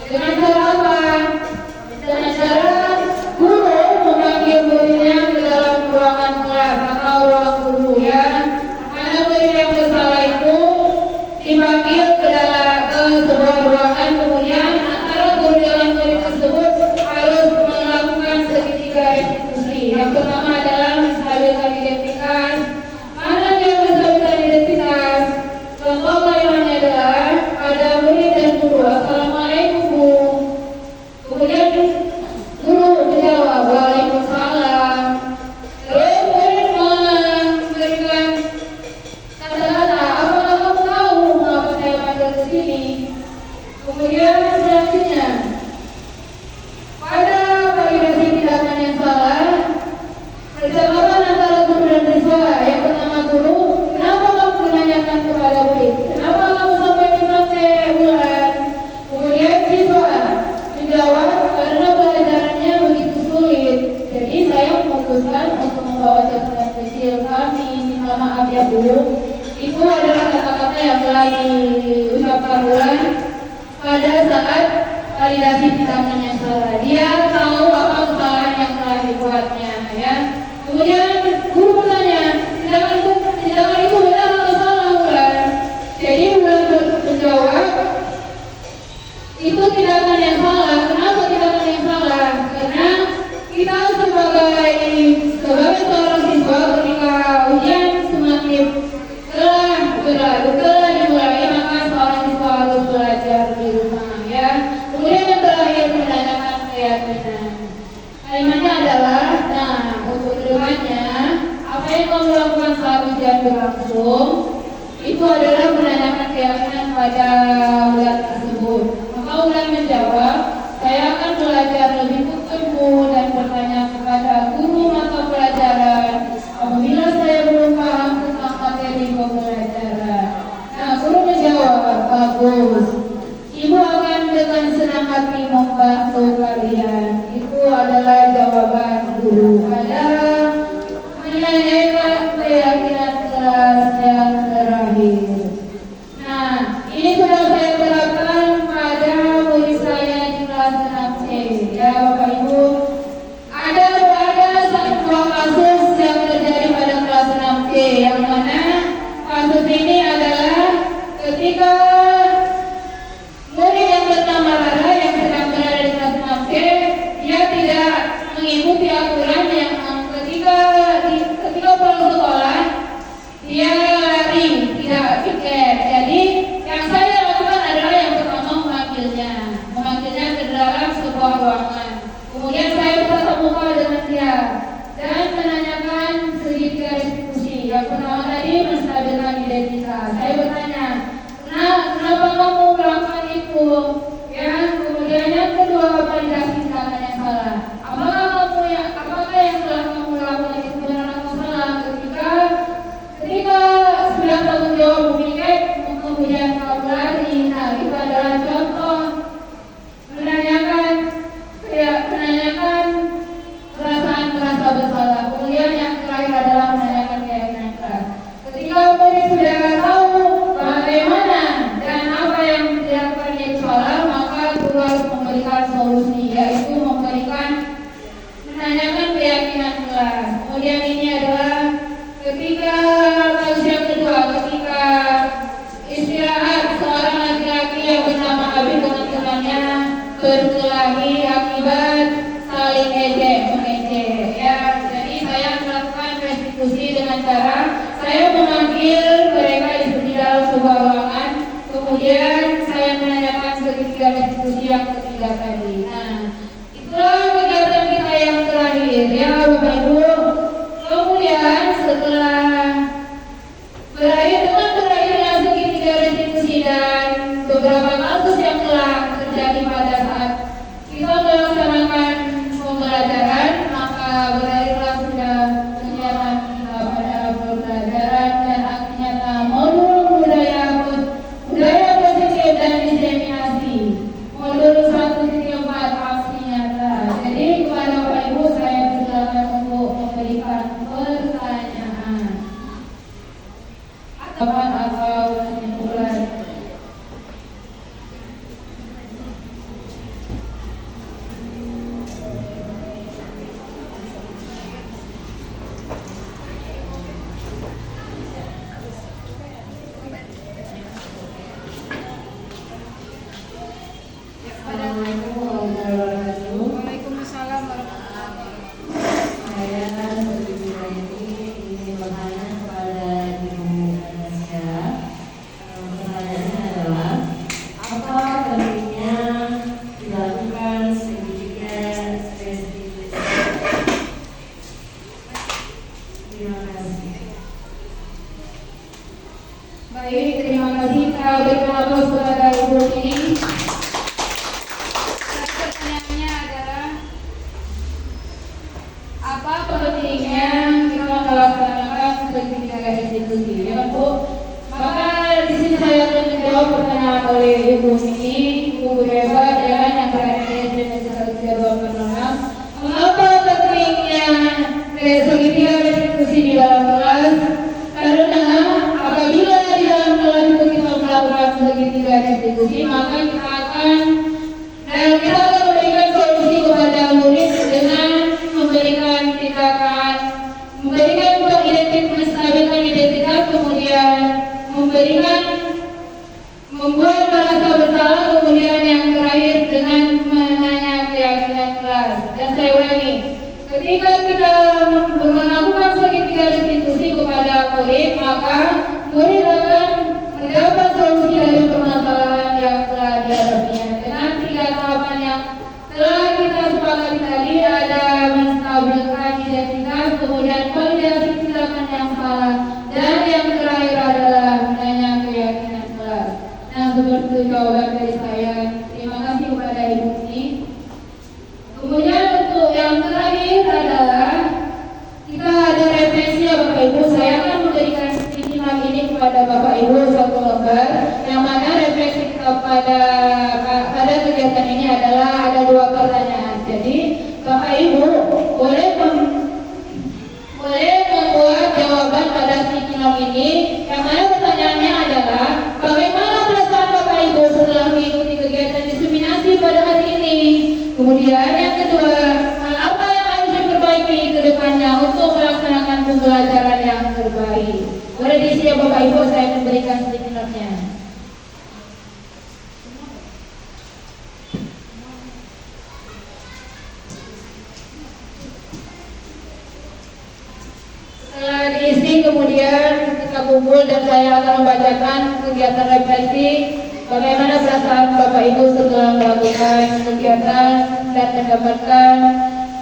Dengan cara apa? Dengan cara guru memanggil muridnya ke dalam ruangan kelas atau ruang guru ya. Anak murid yang bersalah itu dipanggil ke sebuah ruangan, kemudian antara guru dengan murid tersebut harus melakukan segitiga restitusi. Yang pertama adalah menstabilkan identitas. Mana yang menstabilkan identitas? Contoh kalimatnya adalah ada murid dan guru, assalamualaikum bu. Kemudian guru menjawab waalaikumsalam. Terus murid memberikan kata-kata, apakah kamu tahu mengapa saya panggil ke sini? Kemudian selanjutnya pada validasi tindakan yang salah, percakapan antara guru dan siswa. Yang pertama guru, kenapa kamu menanyakan kepada murid? Kenapa kamu sampai memakai bulan? Kemudian siswa menjawab, karena pelajarannya begitu sulit. Jadi saya memutuskan untuk membawa catatan kecil kami. Minta maaf ya bu. Itu adalah kata-kata yang telah diucapkan bulan pada saat validasi tindakan yang salah. Dia tahu apa kesalahan yang telah dibuatnya ya. Kemudian guru bertanya, tindakan itu benar atau salah bulan? Jadi bulan menjawab, itu tindakan yang salah. Kenapa tindakan yang salah? Karena kita sebagai seorang siswa ketika ujian semakin telah dimulai, maka seorang siswa harus belajar di rumah ya. Kemudian yang terakhir menanyakan keyakinan. Kalimatnya adalah, nah untuk kedepannya apa yang kamu lakukan saat ujian berlangsung itu adalah menanyakan keyakinan pada bulan tersebut. Maka Ulan menjawab, saya akan belajar lebih tekun dan bertanya kepada guru mata pelajaran apabila saya belum paham tentang materi pembelajaran. Nah, guru menjawab, bagus. Ibu akan dengan senang hati membantu kalian. Itu adalah jawaban guru pada menanyakan keyakinan kelas yang terakhir. Nah, ini sudah saya terapkan pada murid saya di kelas 6C. Ya Bapak Ibu, ada sebuah kasus yang terjadi pada kelas 6C, yang mana kasus ini adalah ketika murid yang bernama Rara yang sedang berada di kelas 6C, dia tidak mengikuti aturan yang ketika pulang sekolah dia lari, tidak piket. Jadi yang saya lakukan adalah yang pertama memanggilnya ke dalam sebuah ruangan. Kemudian saya bertatap muka dengan dia dan menanyakan segitiga restitusi. Yang pertama tadi menstabilkan identitas. Saya bertanya, kenapa kamu melakukan itu? Ya, kemudian yang kedua, validasi tindakan yang salah. Apakah yang telah kamu lakukan itu benar atau salah? Ketika sudah tanggung jawab piket, kemudian kamu lari. Nah, itu adalah contoh menanyakan merasa bersalah. Kemudian yang terakhir adalah menanyakan keyakinan keras. Ketika murid sudah tahu bagaimana dan apa yang dilakukan yang salah, maka guru harus memberikan solusi, yaitu menanyakan keyakinan kelas. Kemudian ini adalah ketika kasus yang kedua, ketika istirahat seorang laki-laki yang bernama Abi dengan temannya berkelahi akibat saling mengejek ya. Jadi saya melakukan restitusi dengan cara saya memanggil mereka di dalam sebuah ruangan, kemudian saya menanyakan segitiga restitusi yang ketiga tadi. Nah, itulah kegiatan kita yang terakhir ya Bapak Ibu. Kemudian setelah berakhirnya segitiga restitusi dan beberapa kasus yang telah terjadi pada saat kita melaksanakan pembelajaran, maka berakhirlah sudah kegiatan kita pada pembelajaran dan aksi nyata modul budaya positif dan diseminasi. Modul 1.4 aksi nyata. Jadi kepada Bapak Ibu saya persilakan untuk memberikan pertanyaan atau kesimpulan. oleh Ibu ini, Ibu hebat ya, yang berada di sekaligus ruang penolong. Mengapa pentingnya segitiga restitusi di dalam kelas? Karena apabila di dalam kelas itu kita melakukan segitiga restitusi, maka kita akan memberikan solusi kepada murid dengan memberikan tindakan, memberikan menstabilkan identitas, kemudian membuat merasa bersalah, kemudian yang terakhir dengan menanya keyakinan kelas. Dan saya ulangi, ketika kita melakukan segitiga restitusi kepada murid, maka murid akan mendapat solusi dari permasalahan yang telah dihadapinya. Dengan 3 tahapan yang telah kita sepakati tadi, ada menstabilkan identitas, kemudian validasi tindakan yang salah, dan yang terakhir adalah menanya keyakinan kelas. Nah, seperti itu jawaban dari saya. Terima kasih kepada Ibu Sri. Kemudian untuk yang terakhir adalah kita ada refleksi ya Bapak Ibu. Saya akan memberikan stikiman ini kepada Bapak Ibu 1 lembar, yang mana refleksi kita pada kegiatan ini adalah ada 2 pertanyaan. Jadi Bapak Ibu boleh membuat jawaban pada stikiman ini, yang mana pertanyaannya adalah bagaimana perasaan Bapak Ibu setelah mengikuti kegiatan diseminasi pada hari ini. Kemudian yang kedua, hal apa yang harus diperbaiki ke depannya untuk melaksanakan pembelajaran yang terbaik. Boleh diisi ya Bapak Ibu, saya memberikan stikimannya. Setelah diisi, kemudian kita kumpul dan saya akan membacakan kegiatan refleksi bagaimana perasaan Bapak Ibu setelah melakukan kegiatan dan mendapatkan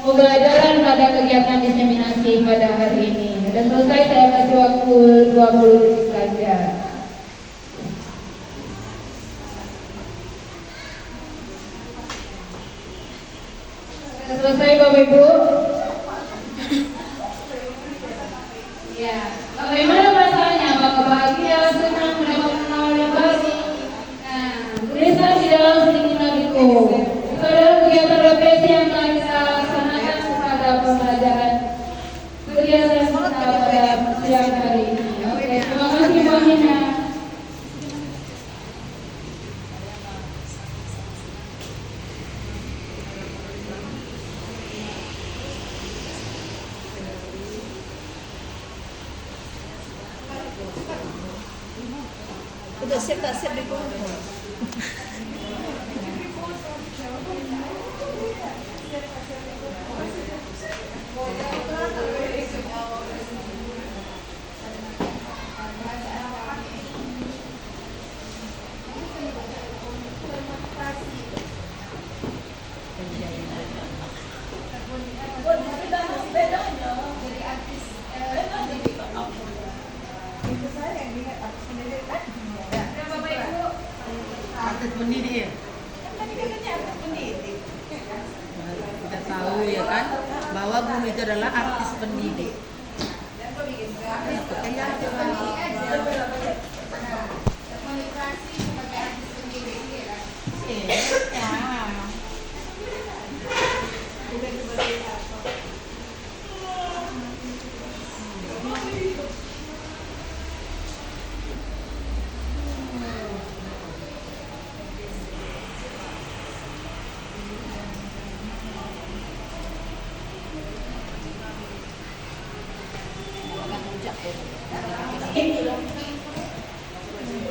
pembelajaran pada kegiatan diseminasi pada hari ini. Dan selesai, saya kasih waktu 20 detik saja. Selesai Bapak Ibu? Ya, bagaimana perasaannya? Apakah bahagia, senang, mendapat pengalaman yang baru? Nah, tulisan di dalam stikiman itu. Itu adalah kegiatan refleksi yang telah kita laksanakan pada pembelajaran kegiatan kita pada siang hari ini. Oke, terima kasih Bu Aminah. Udah siap tak siap di kumpul. Artis pendidik ya? Tadi katanya artis pendidik. Kita tahu ya kan bahwa Bumi itu adalah artis pendidik.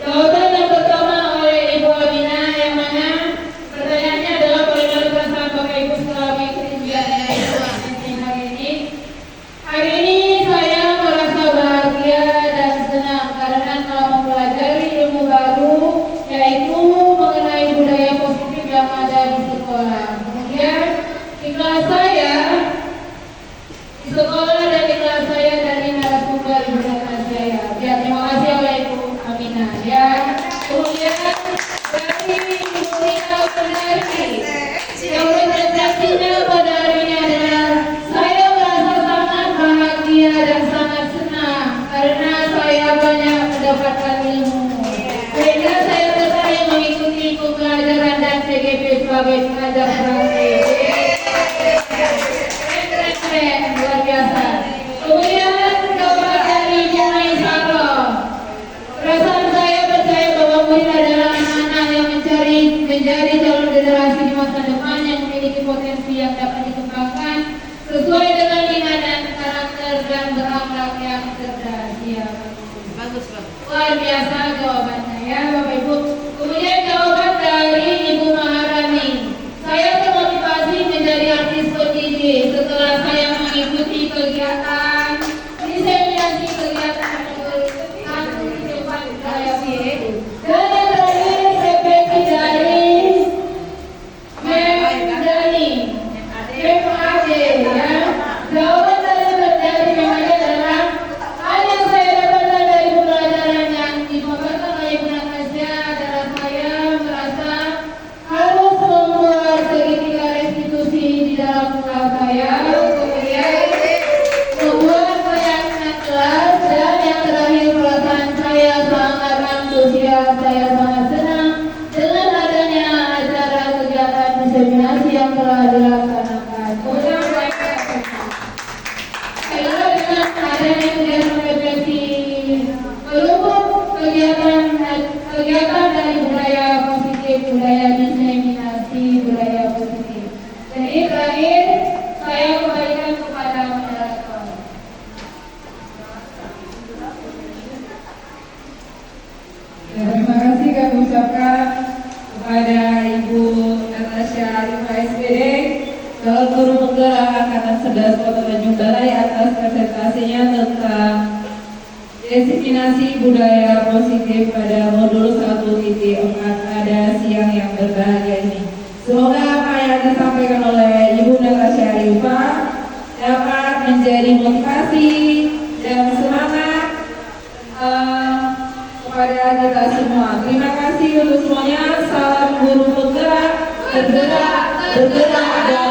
Jawaban yang pertama oleh Ibu Aminah, yang mana pertanyaannya adalah bagaimana perasaan Bapak Ibu setelah mengikuti kegiatan hari ini. Hari ini saya merasa bahagia dan senang karena telah mempelajari ilmu baru, yaitu mengenai budaya positif yang ada di sekolah. Kemudian di kelas saya, di sekolah dan di kelas saya dari narasumber Ibu saya. Ya, terima kasih oleh Ibu Aminah. Ya, kemudian dari Ibu Rita Pernari, yang refleksinya pada hari ini adalah saya merasa sangat bahagia dan sangat senang karena saya banyak mendapatkan ilmu. Sehingga saya tertarik mengikuti sebagai pengajar praktik. Keren, luar biasa. Kemudian jawaban dari Ibu Maisaro. Perasaan saya percaya bahwa murid adalah anak-anak yang menjadi calon generasi di masa depan yang memiliki potensi yang dapat dikembangkan sesuai dengan minat dan karakter dan berakhlak yang cerdas. Ya, Bagus, bagus. luar biasa jawabannya ya Bapak Ibu. Kemudian jawaban dari Ibu Maharani. Saya termotivasi menjadi artis pendidik setelah saya mengikuti kegiatan diseminasi kegiatan kehidupan budaya. Dan yang terakhir refleksi dari Mendani MAD ya. Jawaban dari MAD adalah hal yang saya dapatkan dari pembelajaran yang dipaparkan oleh Ibu Natasha adalah saya merasa harus membuat segitiga restitusi di dalam kelas saya, kemudian membuat keyakinan kelas, dan yang terakhir perasaan saya sangat antusias, saya sangat senang dengan adanya acara kegiatan diseminasi yang telah dilaksanakan. Kemudian saya dengan adanya kegiatan refleksi meluput kegiatan dari budaya positif, budaya diseminasi, budaya positif. Jadi terakhir saya kembalikan kepada moderator. Ya, terima kasih kami ucapkan kepada Ibu Natasha Arifah SPD, calon guru penggerak Angkatan 11 Kota Tanjung Balai atas presentasinya tentang diseminasi budaya positif pada modul 1.4 pada siang yang berbahagia ini. Semoga apa yang disampaikan oleh Ibu Natasha Arifah dapat menjadi motivasi dan semangat kepada kita semua. Terima kasih untuk semuanya. Salam guru penggerak, bergerak, bergerak dan